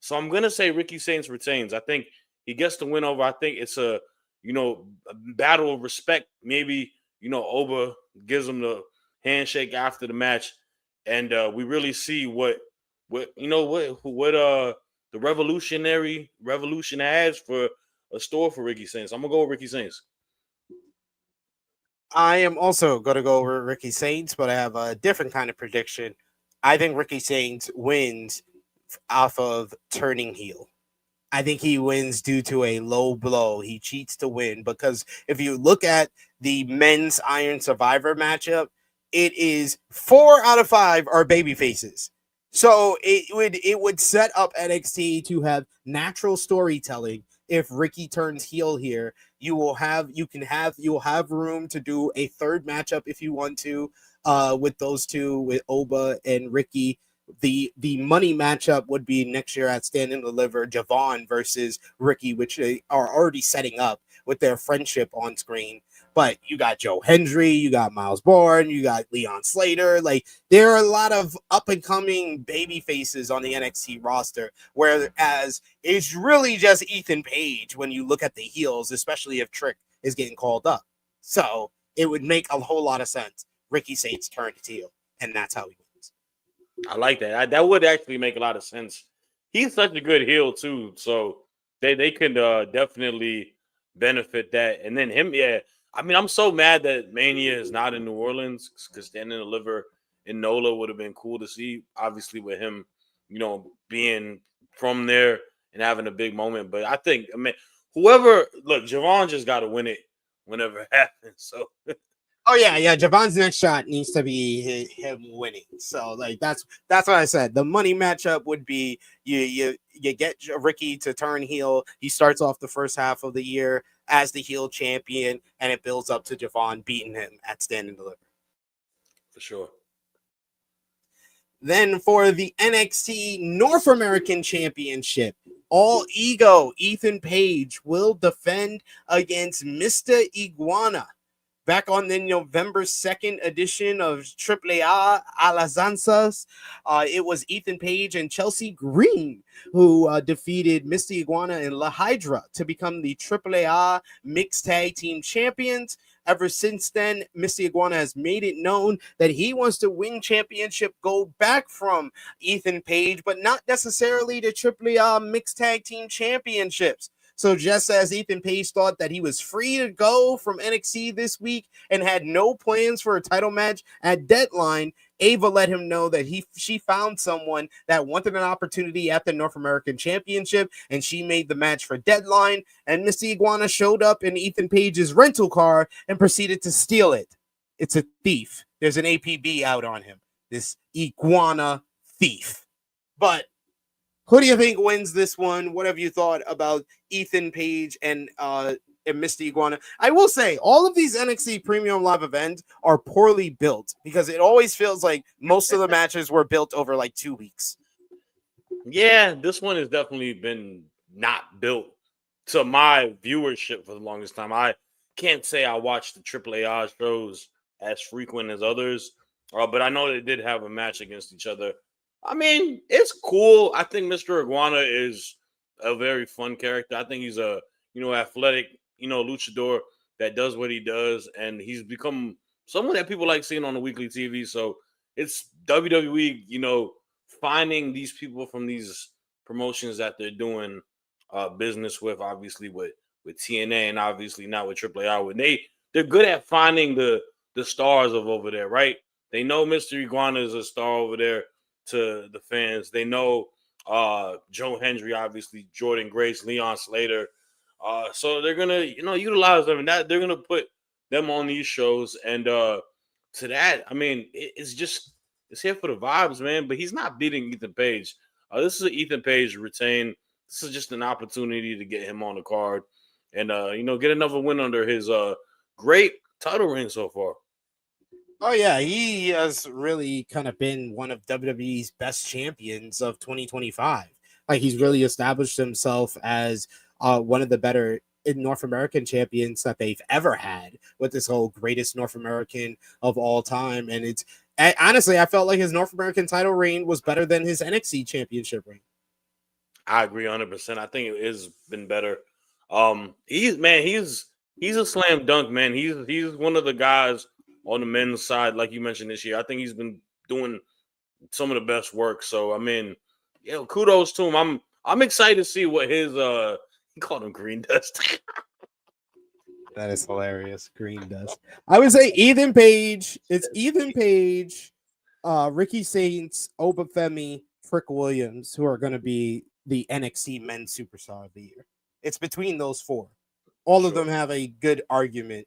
So I'm going to say Ricky Saints retains. I think he gets the win over. I think it's a battle of respect. Maybe, Oba gives him the handshake after the match. And we really see what the revolution has for a store for Ricky Saints. I'm going to go with Ricky Saints. I am also going to go over Ricky Saints, but I have a different kind of prediction. I think Ricky Saints wins off of turning heel. I think he wins due to a low blow. He cheats to win, because if you look at the men's Iron Survivor matchup, it is 4 out of 5 are baby faces. So it would set up NXT to have natural storytelling. If Ricky turns heel here, you'll have room to do a third matchup if you want to, with those two, with Oba and Ricky. The money matchup would be next year at Stand and Deliver, Javon versus Ricky, which they are already setting up with their friendship on screen. But you got Joe Hendry, you got Myles Borne, you got Leon Slater. Like, there are a lot of up and coming baby faces on the NXT roster, whereas it's really just Ethan Page when you look at the heels, especially if Trick is getting called up. So it would make a whole lot of sense. Ricky Saints turned heel, and that's how he wins. I like that. That would actually make a lot of sense. He's such a good heel too, so they could definitely benefit that. And then him, yeah. I mean, I'm so mad that Mania is not in New Orleans, because Stand and Deliver in NOLA would have been cool to see. Obviously, with him, being from there and having a big moment. But I think, Javon just got to win it whenever it happens. So. Oh yeah. Javon's next shot needs to be him winning. So like that's what I said. The money matchup would be you get Ricky to turn heel. He starts off the first half of the year as the heel champion, and it builds up to Javon beating him at Stand and Deliver. For sure. Then for the NXT North American Championship, All Ego Ethan Page will defend against Mr. Iguana. Back on the November 2nd edition of AAA Alazanzas, it was Ethan Page and Chelsea Green who defeated Mr. Iguana and La Hydra to become the AAA Mixed Tag Team Champions. Ever since then, Mr. Iguana has made it known that he wants to win championship gold back from Ethan Page, but not necessarily the AAA Mixed Tag Team Championships. So just as Ethan Page thought that he was free to go from NXT this week and had no plans for a title match at Deadline, Ava let him know that she found someone that wanted an opportunity at the North American Championship, and she made the match for Deadline, and Mr. Iguana showed up in Ethan Page's rental car and proceeded to steal it. It's a thief. There's an APB out on him. This Iguana thief. But who do you think wins this one? What have you thought about Ethan Page and Mr. Iguana? I will say, all of these NXT Premium Live events are poorly built, because it always feels like most of the matches were built over like 2 weeks. Yeah, this one has definitely been not built to my viewership for the longest time. I can't say I watched the AAA shows as frequent as others, but I know they did have a match against each other. I mean, it's cool. I think Mr. Iguana is a very fun character. I think he's a, athletic, luchador that does what he does, and he's become someone that people like seeing on the weekly TV. So it's WWE, finding these people from these promotions that they're doing business with, obviously with TNA, and obviously now with AAA. When they're good at finding the stars of over there, right? They know Mr. Iguana is a star over there to the fans. They know Joe Hendry, obviously, Jordan Grace, Leon Slater. So they're gonna, utilize them, and that they're gonna put them on these shows. And to that, I mean, it's here for the vibes, man. But he's not beating Ethan Page. This is an Ethan Page retain. This is just an opportunity to get him on the card and get another win under his great title reign so far. Oh yeah, he has really kind of been one of WWE's best champions of 2025. Like, he's really established himself as one of the better North American champions that they've ever had, with this whole greatest North American of all time. And honestly, I felt like his North American title reign was better than his NXT championship reign. I agree 100%. I think it has been better. He's a slam dunk, man. He's one of the guys on the men's side, like you mentioned this year. I think he's been doing some of the best work. So I mean, kudos to him. I'm excited to see what his he called him Green Dust. That is hilarious. Green Dust. I would say Ethan Page. It's Ethan Page, Ricky Saints, Oba Femi, Trick Williams, who are going to be the NXT Men's Superstar of the Year. It's between those four. All of them have a good argument.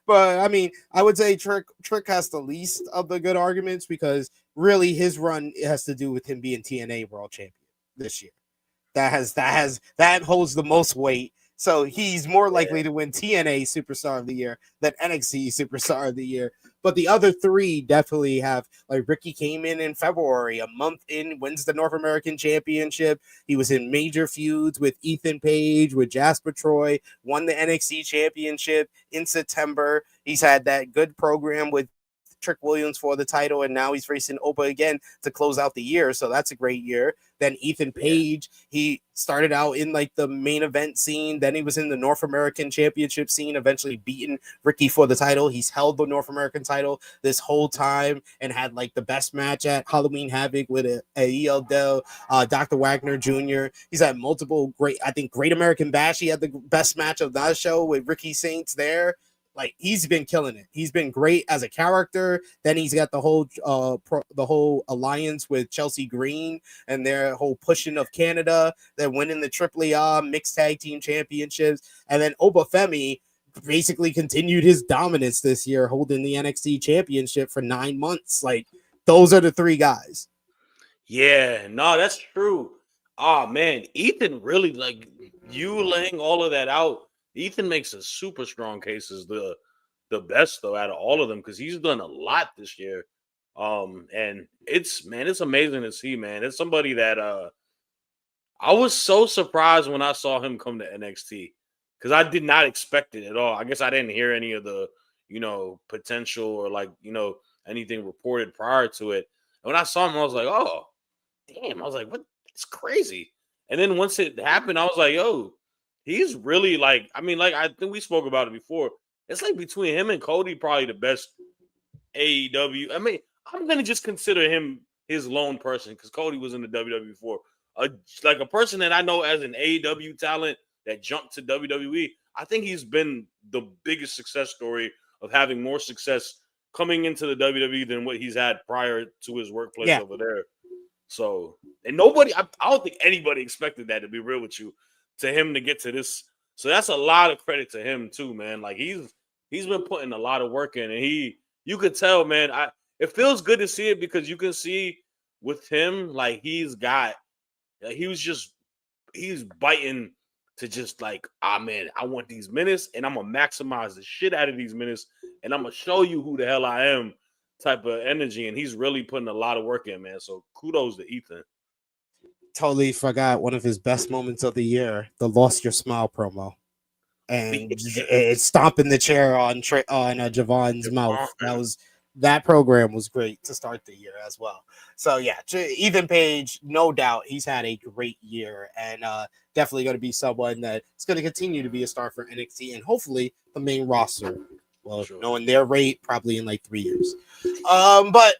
But I mean, I would say Trick has the least of the good arguments, because really his run has to do with him being TNA World Champion this year. That holds the most weight. So he's more likely to win TNA Superstar of the Year than NXT Superstar of the Year. But the other three definitely have, like Ricky came in February, a month in, wins the North American Championship. He was in major feuds with Ethan Page, with Jasper Troy, won the NXT Championship in September. He's had that good program with Trick Williams for the title, and now he's facing Oba again to close out the year. So that's a great year. Then Ethan Page, he started out in like the main event scene. Then he was in the North American Championship scene, eventually beating Ricky for the title. He's held the North American title this whole time and had like the best match at Halloween Havoc with ELDL, Dr. Wagner Jr. He's had multiple Great American Bash. He had the best match of that show with Ricky Saints there. Like, he's been killing it. He's been great as a character. Then he's got the whole alliance with Chelsea Green and their whole pushing of Canada. They're winning the AAA mixed tag team championships. And then Oba Femi basically continued his dominance this year, holding the NXT championship for 9 months. Like, those are the three guys. Yeah, no, that's true. Oh man, Ethan really, like, you laying all of that out. Ethan makes a super strong case as the best though out of all of them, because he's done a lot this year. And it's amazing to see, man. It's somebody that I was so surprised when I saw him come to NXT, because I did not expect it at all. I guess I didn't hear any of the, potential or like, anything reported prior to it. And when I saw him, I was like, oh, damn. I was like, what? It's crazy. And then once it happened, I was like, yo, he's really like, I think we spoke about it before. It's like between him and Cody, probably the best AEW. I mean, I'm going to just consider him his lone person, because Cody was in the WWE before. Like a person that I know as an AEW talent that jumped to WWE, I think he's been the biggest success story of having more success coming into the WWE than what he's had prior to his workplace over there. So, and nobody, I don't think anybody expected that, to be real with you, to him to get to this. So that's a lot of credit to him too, man. Like, he's been putting a lot of work in, and you could tell, man, it feels good to see it, because you can see with him, like, he's biting to just like, man, I want these minutes, and I'm gonna maximize the shit out of these minutes, and I'm gonna show you who the hell I am type of energy. And he's really putting a lot of work in, man. So kudos to Ethan. Totally forgot one of his best moments of the year, the Lost Your Smile promo. And it's stomping the chair on Javon's mouth. That program was great to start the year as well. So yeah, Ethan Page, no doubt, he's had a great year, and definitely going to be someone that is going to continue to be a star for NXT and hopefully the main roster. Well, sure. Knowing their rate, probably in like 3 years. But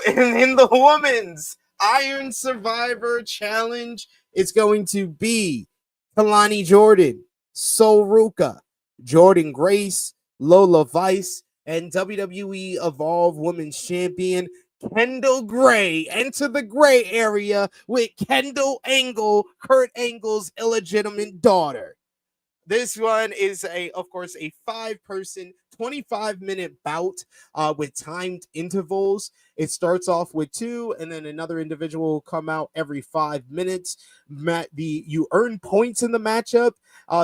in the women's Iron Survivor Challenge, it's going to be Kalani Jordan, Sol Ruka, Jordan Grace, Lola Vice, and WWE Evolve Women's Champion Kendall Gray enter the gray area with Kendall Angle, Kurt Angle's illegitimate daughter. This one is, of course, a 5-person, 25-minute bout with timed intervals. It starts off with 2, and then another individual will come out every 5 minutes. You earn points in the matchup.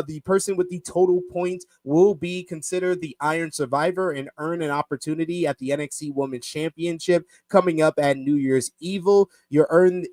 The person with the total points will be considered the Iron Survivor and earn an opportunity at the NXT Women's Championship coming up at New Year's Evil. You earn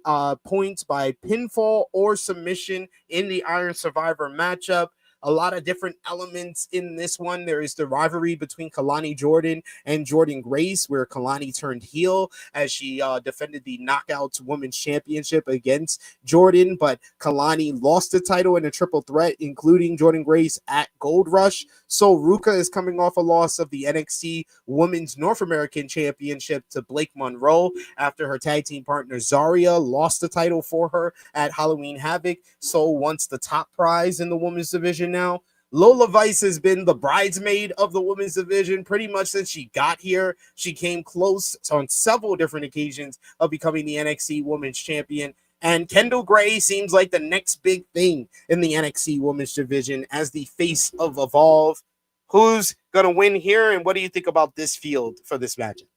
points by pinfall or submission in the Iron Survivor matchup. A lot of different elements in this one. There is the rivalry between Kalani Jordan and Jordan Grace, where Kalani turned heel as she defended the Knockouts Women's Championship against Jordan, but Kalani lost the title in a triple threat, including Jordan Grace at Gold Rush. So Ruka is coming off a loss of the NXT Women's North American Championship to Blake Monroe after her tag team partner Zarya lost the title for her at Halloween Havoc. So wants the top prize in the women's division now. Lola Vice has been the bridesmaid of the women's division pretty much since she got here. She came close on several different occasions of becoming the NXT Women's Champion. And Kendall Gray seems like the next big thing in the NXT Women's division as the face of Evolve. Who's going to win here, and what do you think about this field for this matchup?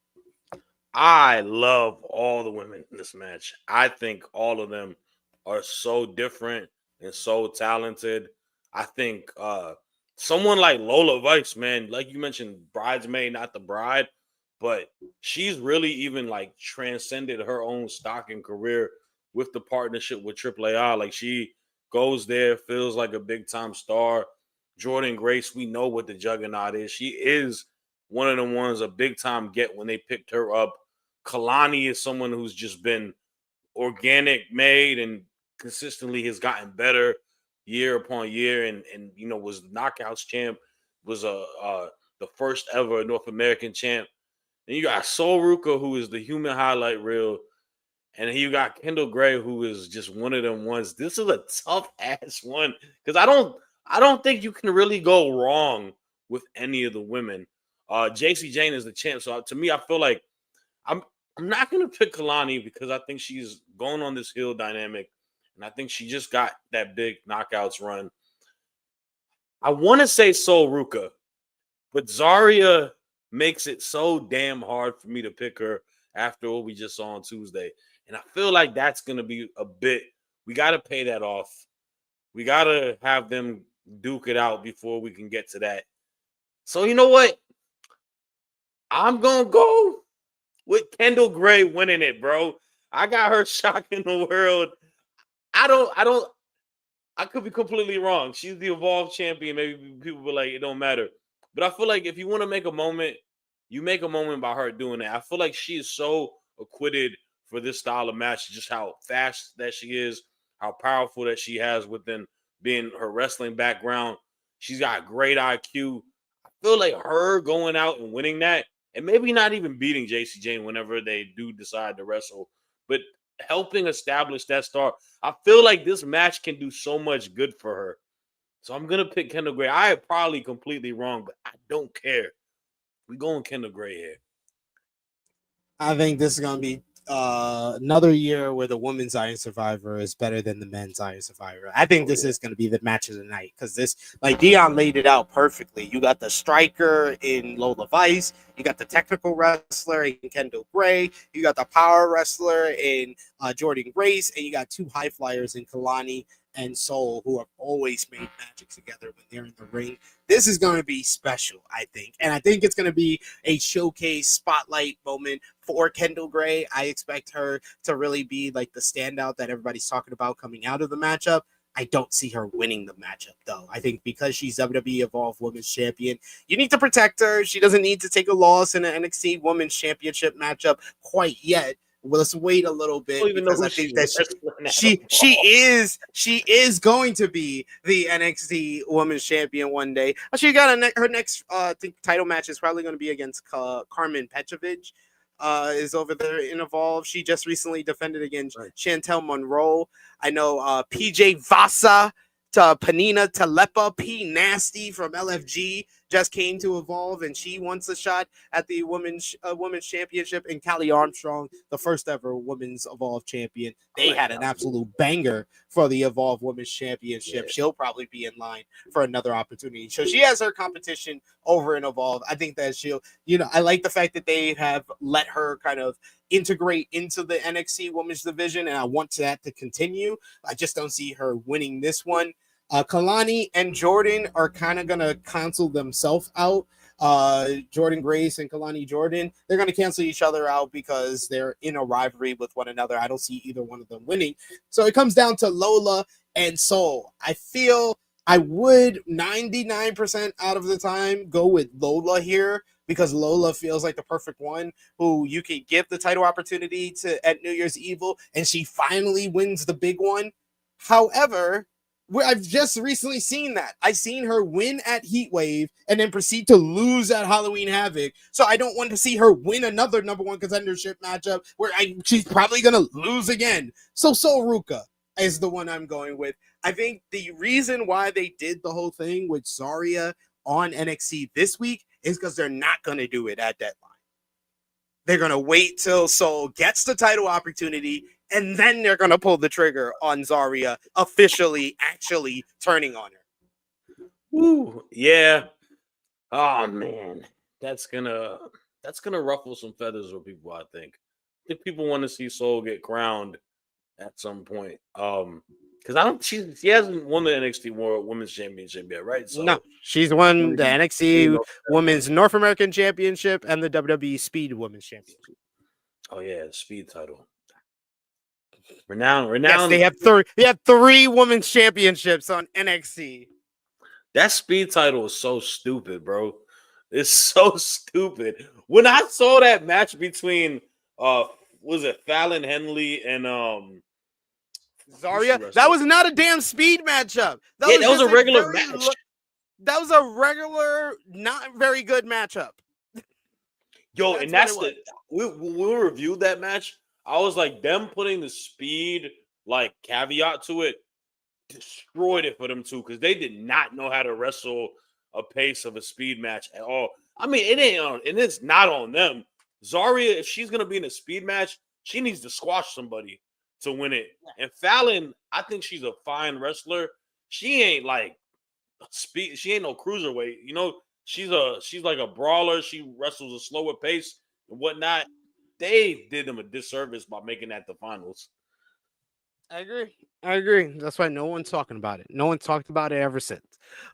I love all the women in this match. I think all of them are so different and so talented. I think someone like Lola Vice, man, like you mentioned, bridesmaid, not the bride, but she's really even like transcended her own stock and career with the partnership with AAA. Like she goes there, feels like a big time star. Jordan Grace, we know what the juggernaut is. She is one of the ones a big time get when they picked her up. Kalani is someone who's just been organic made and consistently has gotten better year upon year, and you know was the Knockouts champ, was the first ever North American champ. And you got Sol Ruka, who is the human highlight reel, and you got Kendall Gray, who is just one of them ones. This is a tough ass one because I don't think you can really go wrong with any of the women. JC Jane is the champ, so to me, I feel like I'm I'm not gonna pick Kalani because I think she's going on this heel dynamic, and I think she just got that big knockouts run. I want to say Sol Ruka, but Zarya makes it so damn hard for me to pick her after what we just saw on Tuesday. And I feel like that's going to be a bit, we got to pay that off. We got to have them duke it out before we can get to that. So, you know what? I'm going to go with Kendall Gray winning it, bro. I got her shocking the world. I could be completely wrong. She's the Evolve champion. Maybe people will be like, it don't matter. But I feel like if you want to make a moment, you make a moment by her doing that. I feel like she is so acquitted for this style of match, just how fast that she is, how powerful that she has within being her wrestling background. She's got great IQ. I feel like her going out and winning that, and maybe not even beating JC Jane whenever they do decide to wrestle, but helping establish that star. I feel like this match can do so much good for her. So I'm gonna pick Kendall Gray. I am probably completely wrong, but I don't care. We going Kendall Gray here. I think this is going to be another year where the women's Iron Survivor is better than the men's Iron Survivor. I think this is going to be the match of the night because this, like Dion laid it out perfectly. You got the striker in Lola Vice, you got the technical wrestler in Kendall Gray, you got the power wrestler in Jordan Grace, and you got two high flyers in Kalani and Soul, who have always made magic together when they're in the ring. This is going to be special, I think. And I think it's going to be a showcase spotlight moment for Kendall Gray. I expect her to really be like the standout that everybody's talking about coming out of the matchup. I don't see her winning the matchup, though. I think because she's WWE Evolve Women's Champion, you need to protect her. She doesn't need to take a loss in an NXT Women's Championship matchup quite yet. Well, let's wait a little bit because I think that she is going to be the NXT Women's Champion one day. She got her next title match is probably going to be against Carmen Petrovic. Is over there in Evolve. She just recently defended against Chantel Monroe. I know PJ Vasa to Panina Telepa, P Nasty from LFG just came to Evolve, and she wants a shot at the women's championship. And Callie Armstrong, the first ever women's Evolve champion, they had an absolute banger for the Evolve Women's Championship. She'll probably be in line for another opportunity. So she has her competition over in Evolve. I think that she'll, I like the fact that they have let her kind of integrate into the NXT Women's division, and I want that to continue. I just don't see her winning this one. Kalani and Jordan are kind of going to cancel themselves out. Jordan Grace and Kalani Jordan, they're going to cancel each other out because they're in a rivalry with one another. I don't see either one of them winning. So it comes down to Lola and Soul. I feel I would 99% out of the time go with Lola here because Lola feels like the perfect one who you can give the title opportunity to at New Year's Evil, and she finally wins the big one. However, I've just recently seen that. I've seen her win at Heatwave and then proceed to lose at Halloween Havoc. So I don't want to see her win another number one contendership matchup where she's probably going to lose again. So Sol Ruka is the one I'm going with. I think the reason why they did the whole thing with Zarya on NXT this week is because they're not going to do it at Deadline. They're going to wait till Sol gets the title opportunity, and then they're going to pull the trigger on Zarya officially actually turning on her. Ooh, yeah. Oh, man. That's going to... that's gonna ruffle some feathers with people. I think people want to see Soul get crowned at some point. Because she hasn't won the NXT World Women's Championship yet, right? So No, she's won the NXT Women's North American Championship and the WWE Speed Women's Championship. Oh yeah, speed title. Renowned. Yes, they have three. They have 3 women's championships on NXT. That speed title is so stupid, bro. It's so stupid. When I saw that match between was it Fallon Henley and Zarya, that was not a damn speed matchup. That was a regular match. That was a regular, not very good matchup. Yo, and that's the we reviewed that match. I was like, them putting the speed like caveat to it destroyed it for them too, because they did not know how to wrestle a pace of a speed match at all. I mean, it ain't on, and it's not on them. Zarya, if she's gonna be in a speed match, she needs to squash somebody to win it. And Fallon, I think she's a fine wrestler. She ain't like speed. She ain't no cruiserweight. You know, she's like a brawler. She wrestles a slower pace and whatnot. They did them a disservice by making that the finals. I agree. That's why no one's talking about it. No one's talked about it ever since.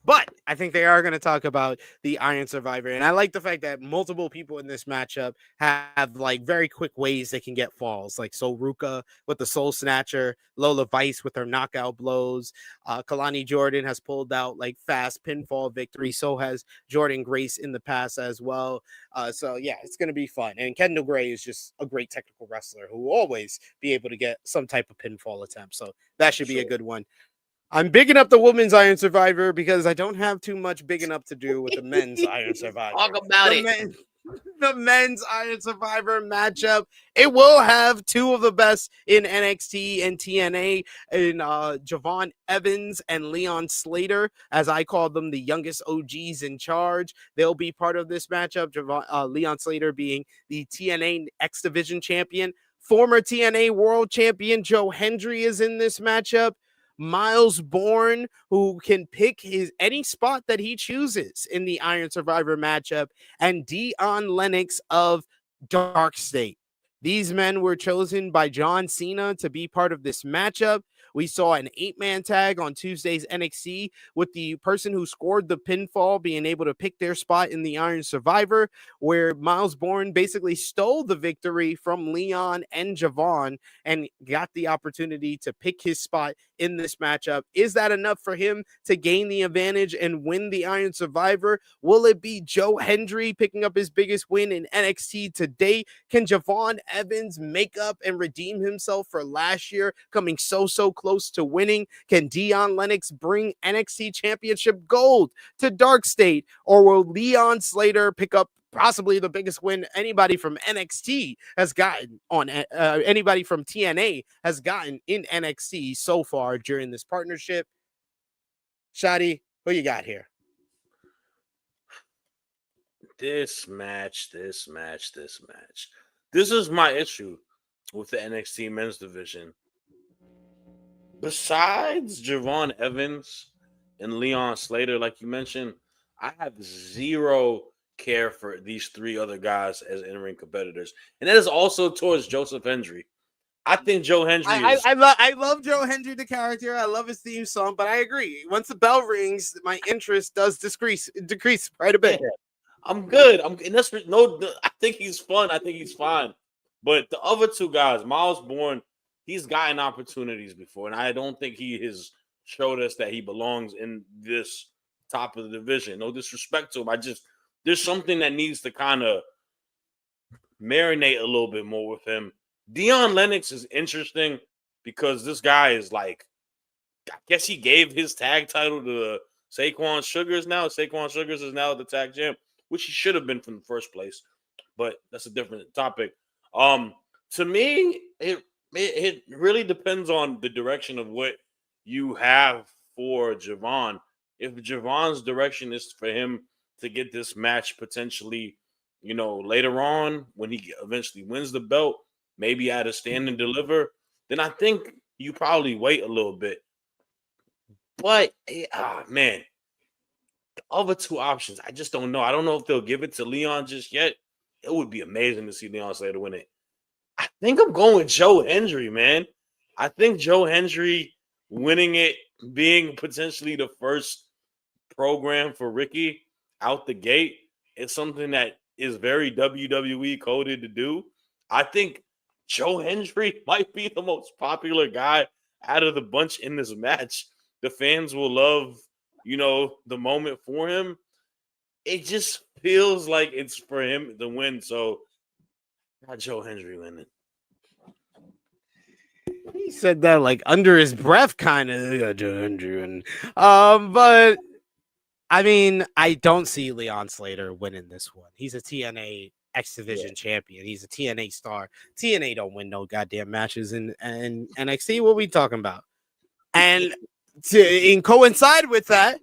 But I think they are going to talk about the Iron Survivor. And I like the fact that multiple people in this matchup have like very quick ways they can get falls. Like Ruka with the Soul Snatcher, Lola Vice with her knockout blows. Kalani Jordan has pulled out like fast pinfall victory. So has Jordan Grace in the past as well. So yeah, it's going to be fun. And Kendall Gray is just a great technical wrestler who will always be able to get some type of pinfall attempt. So that should be a good one. I'm bigging up the women's Iron Survivor because I don't have too much bigging up to do with the men's Iron Survivor. Talk about it. The men's Iron Survivor matchup. It will have 2 of the best in NXT and TNA in Javon Evans and Leon Slater, as I call them, the youngest OGs in charge. They'll be part of this matchup. Leon Slater being the TNA X Division champion. Former TNA World Champion Joe Hendry is in this matchup. Myles Borne, who can pick any spot that he chooses in the Iron Survivor matchup, and Dion Lennox of Dark State. These men were chosen by John Cena to be part of this matchup. We saw an 8-man tag on Tuesday's NXT with the person who scored the pinfall being able to pick their spot in the Iron Survivor, where Myles Borne basically stole the victory from Leon and Javon and got the opportunity to pick his spot in this matchup. Is that enough for him to gain the advantage and win the Iron Survivor? Will it be Joe Hendry picking up his biggest win in NXT today? Can Javon Evans make up and redeem himself for last year, coming so close to winning? Can Dion Lennox bring NXT Championship gold to Dark State? Or will Leon Slater pick up possibly the biggest win anybody from NXT has gotten on anybody from TNA has gotten in NXT so far during this partnership? Shaddy, who you got here? This match. This is my issue with the NXT men's division. Besides Javon Evans and Leon Slater, like you mentioned, I have zero care for these 3 other guys as in-ring competitors. And that is also towards Joseph Hendry. I think Joe Hendry is... I love Joe Hendry, the character. I love his theme song, but I agree. Once the bell rings, my interest does decrease quite a bit. Yeah, I'm good. I think he's fun. I think he's fine. But the other 2 guys, Myles Borne, he's gotten opportunities before, and I don't think he has showed us that he belongs in this top of the division. No disrespect to him. There's something that needs to kind of marinate a little bit more with him. Dion Lennox is interesting because this guy is like, I guess he gave his tag title to Saquon Sugars now. Saquon Sugars is now the tag champ, which he should have been from the first place, but that's a different topic. To me, it really depends on the direction of what you have for Javon. If Javon's direction is for him to get this match potentially, later on when he eventually wins the belt, maybe at a stand and deliver, then I think you probably wait a little bit. But, man, the other 2 options, I just don't know. I don't know if they'll give it to Leon just yet it would be amazing to see Dion Slater win it. I think I'm going with Joe Hendry, man. I think Joe Hendry winning it, being potentially the first program for Ricky out the gate, is something that is very WWE coded to do. I think Joe Hendry might be the most popular guy out of the bunch in this match. The fans will love, the moment for him. It just feels like it's for him to win. So, got Joe Hendry winning. He said that like under his breath, kind of. Joe Hendry, and but I mean, I don't see Leon Slater winning this one. He's a TNA X Division champion. He's a TNA star. TNA don't win no goddamn matches in NXT. What we talking about? And to coincide with that,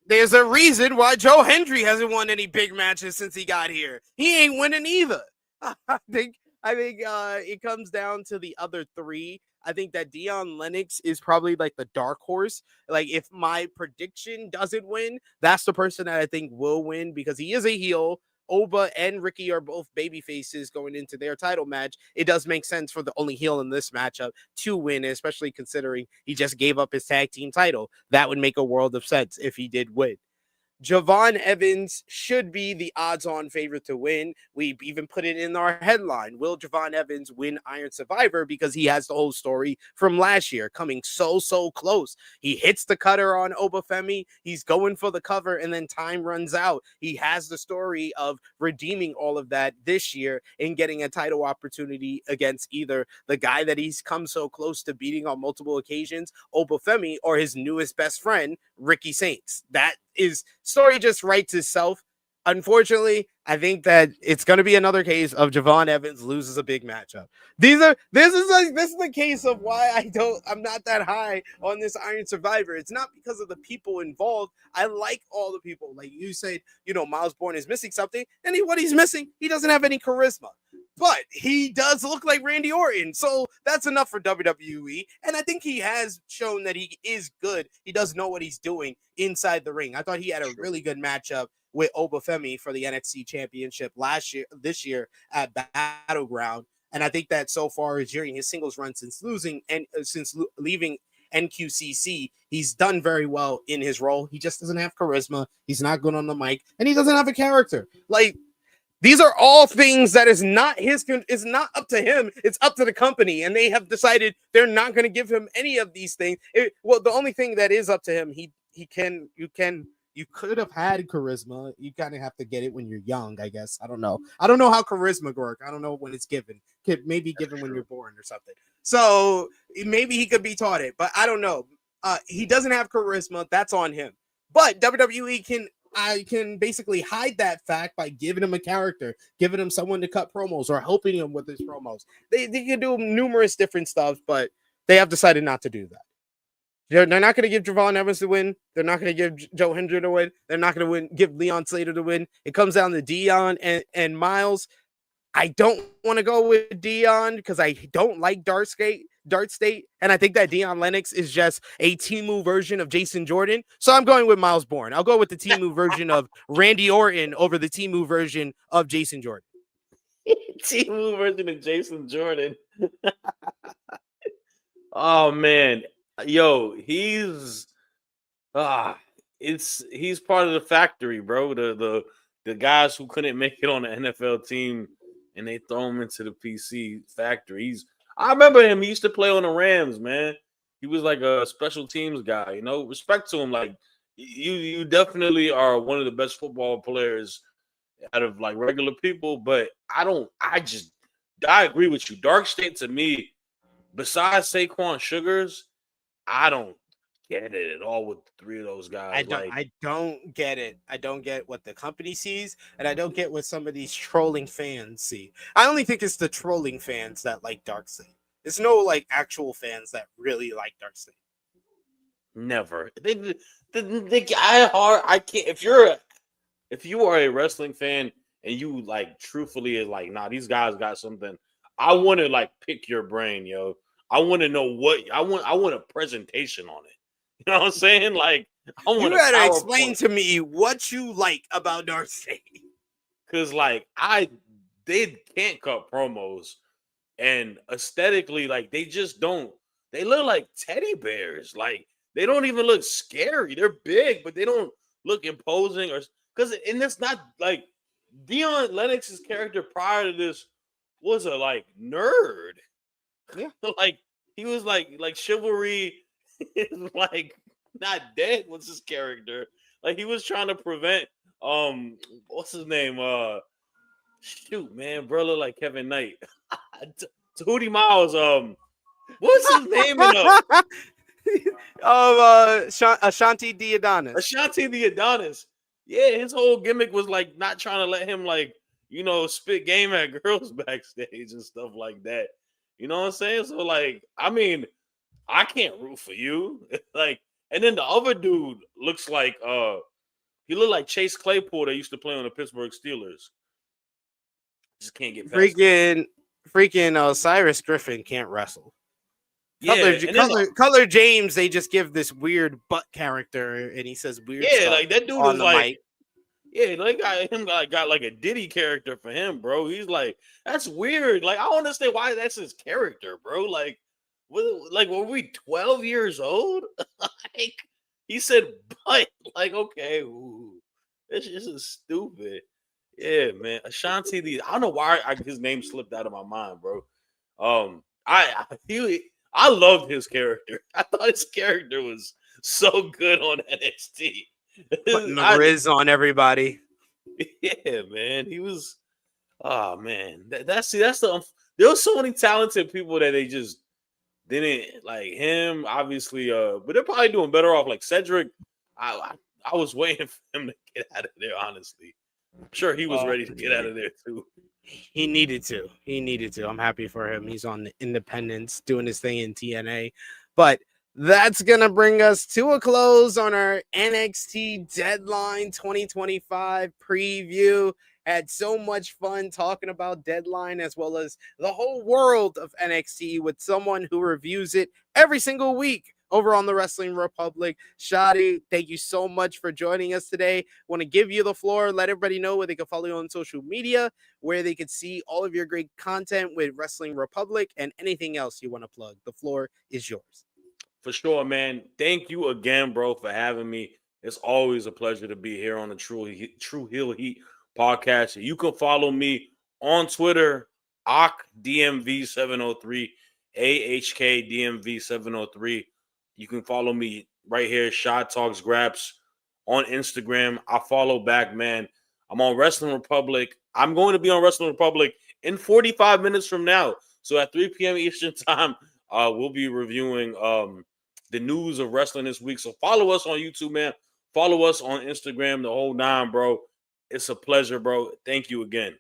there's a reason why Joe Hendry hasn't won any big matches since he got here. He ain't winning either. I think it comes down to the other three. I think that Dion Lennox is probably like the dark horse. Like if my prediction doesn't win, that's the person that I think will win because he is a heel. Oba and Ricky are both baby faces going into their title match. It does make sense for the only heel in this matchup to win, especially considering he just gave up his tag team title. That would make a world of sense if he did win. Javon Evans should be the odds-on favorite to win. We even put it in our headline. Will Javon Evans win Iron Survivor? Because he has the whole story from last year coming so close. He hits the cutter on Oba Femi. He's going for the cover, and then time runs out. He has the story of redeeming all of that this year and getting a title opportunity against either the guy that he's come so close to beating on multiple occasions, Oba Femi, or his newest best friend, Ricky Saints. That is story just writes itself. Unfortunately, I think that it's going to be another case of Javon Evans loses a big matchup. This is the case of why I'm not that high on this Iron Survivor. It's not because of the people involved. I like all the people. Like you said, Myles Borne is missing something, and what he's missing, he doesn't have any charisma. But he does look like Randy Orton, so that's enough for WWE. And I think he has shown that he is good. He does know what he's doing inside the ring. I thought he had a really good matchup with Oba Femi for the NXT Championship this year at Battleground. And I think that so far during his singles run since leaving NQCC, he's done very well in his role. He just doesn't have charisma. He's not good on the mic, and he doesn't have a character. Like, these are all things that is not up to him. It's up to the company, and they have decided they're not going to give him any of these things. The only thing that is up to him, you could have had charisma. You kind of have to get it when you're young, I guess. I don't know how charisma works. I don't know when it's given. Maybe given when you're born or something. So maybe he could be taught it, but I don't know. He doesn't have charisma. That's on him. But WWE can basically hide that fact by giving him a character, giving him someone to cut promos or helping him with his promos. They can do numerous different stuff, but they have decided not to do that. They're not going to give Javon Evans the win. They're not going to give Joe Hendry the win. They're not going to give Leon Slater the win. It comes down to Dion and Myles. I don't want to go with Dion because I don't like Dark State, and I think that Dion Lennox is just a Temu version of Jason Jordan. So I'm going with Myles Borne. I'll go with the Temu version of Randy Orton over the Temu version of Jason Jordan. Temu version of Jason Jordan. Oh man, yo, he's part of the factory, bro. The guys who couldn't make it on the NFL team and they throw him into the PC factory. I remember him. He used to play on the Rams, man. He was like a special teams guy. Respect to him. Like you definitely are one of the best football players out of like regular people. But I agree with you. Dark State to me, besides Saquon Sugars, I don't get it at all with the three of those guys. I don't get it. I don't get what the company sees, and I don't get what some of these trolling fans see. I only think it's the trolling fans that like Darkseid. There's no like actual fans that really like Darkseid. Never. I can't. If you are a wrestling fan and you like truthfully is like, nah, these guys got something. I want to like pick your brain, yo. I want to know what I want a presentation on it. You know what I'm saying? Like, you gotta explain to me what you like about Darkseid. Because, like, I they can't cut promos, and aesthetically, like they just don't. They look like teddy bears. Like they don't even look scary. They're big, but they don't look imposing or because and it's not like Dion Lennox's character prior to this was a like nerd. Yeah. Like he was like chivalry is like not dead was his character. Like he was trying to prevent what's his name? Shoot, man, brother like Kevin Knight. Hootie Miles, what's his name in Ashanti the Adonis. Ashanti the Adonis. Yeah, his whole gimmick was like not trying to let him like, spit game at girls backstage and stuff like that. You know what I'm saying? So like, I mean, I can't root for you. Like, and then the other dude looks like he looked like Chase Claypool that used to play on the Pittsburgh Steelers. Just can't get past freaking Cyrus Griffin can't wrestle. Yeah, Color James, they just give this weird butt character, and he says weird stuff. Yeah, like that dude on is the like, mic. yeah, they got like a Diddy character for him, bro. He's like, that's weird. Like, I don't understand why that's his character, bro. Like, were we 12 years old? Like, he said butt. Like, okay, ooh, this is stupid. Yeah, man. Ashanti, I don't know why his name slipped out of my mind, bro. I loved his character. I thought his character was so good on NXT. Putting the Riz on everybody. Yeah, man. He was. Oh man, that's the. There were so many talented people that they just didn't like him. Obviously, but they're probably doing better off. Like Cedric, I was waiting for him to get out of there. Honestly, I'm sure he was ready to get out of there too. He needed to. I'm happy for him. He's on the Independence doing his thing in TNA. But that's going to bring us to a close on our NXT Deadline 2025 preview. Had so much fun talking about Deadline as well as the whole world of NXT with someone who reviews it every single week over on the Wrestling Republic. Shaddy, thank you so much for joining us today. Want to give you the floor. Let everybody know where they can follow you on social media, where they can see all of your great content with Wrestling Republic and anything else you want to plug. The floor is yours. For sure, man. Thank you again, bro, for having me. It's always a pleasure to be here on the True Heel Heat podcast. You can follow me on Twitter, AHKDMV703, AHKDMV703. You can follow me right here, Shot Talks Graps, on Instagram. I follow back, man. I'm on Wrestling Republic. I'm going to be on Wrestling Republic in 45 minutes from now. So at 3 p.m. Eastern time, we'll be reviewing the news of wrestling this week. So follow us on YouTube, man. Follow us on Instagram, the whole nine, bro. It's a pleasure, bro. Thank you again.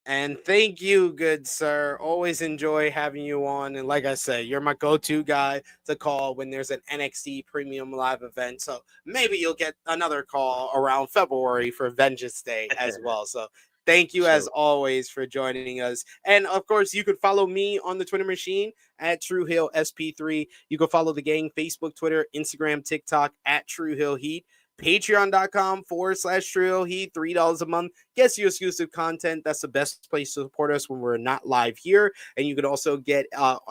And thank you, good sir. Always enjoy having you on. And like I said, you're my go-to guy to call when there's an NXT Premium Live event. So maybe you'll get another call around February for Vengeance Day as well. So thank you, as always, for joining us. And, of course, you could follow me on the Twitter machine at TrueHillSP3. You can follow the gang, Facebook, Twitter, Instagram, TikTok, at True Hill Heat. Patreon.com/True Heat, $3 a month gets you exclusive content. That's the best place to support us when we're not live here. And you can also get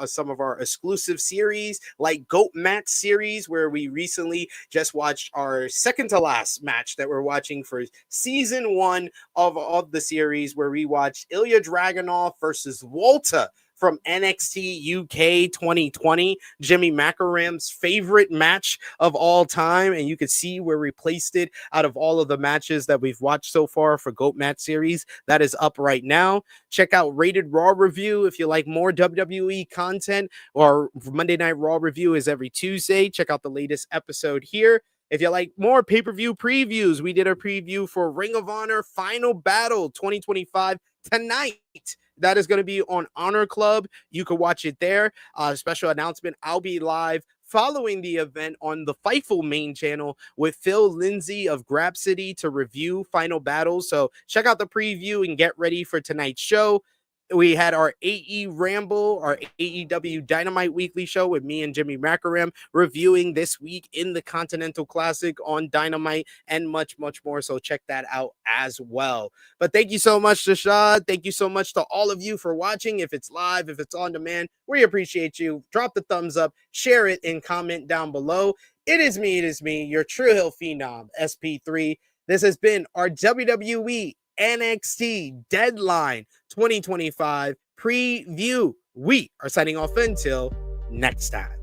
some of our exclusive series like Goat Match series, where we recently just watched our second to last match that we're watching for season 1 of the series, where we watched Ilya Dragunov versus Walter from NXT UK 2020, Jimmy Macaram's favorite match of all time. And you can see where we placed it out of all of the matches that we've watched so far for Goat Match series. That is up right now. Check out Rated Raw Review if you like more WWE content, or Monday Night Raw Review is every Tuesday. Check out the latest episode here. If you like more pay-per-view previews, we did a preview for Ring of Honor Final Battle 2025 tonight. That is going to be on Honor Club. You can watch it there. Special announcement, I'll be live following the event on the Fightful main channel with Phil Lindsay of Grab City to review Final Battle. So check out the preview and get ready for tonight's show. We had our AE Ramble, our AEW Dynamite Weekly show with me and Jimmy Macaram reviewing this week in the Continental Classic on Dynamite and much, much more. So check that out as well. But thank you so much to Shad. Thank you so much to all of you for watching. If it's live, if it's on demand, we appreciate you. Drop the thumbs up, share it, and comment down below. It is me, your True Hill Phenom, SP3. This has been our WWE NXT Deadline 2025 preview. We are signing off until next time.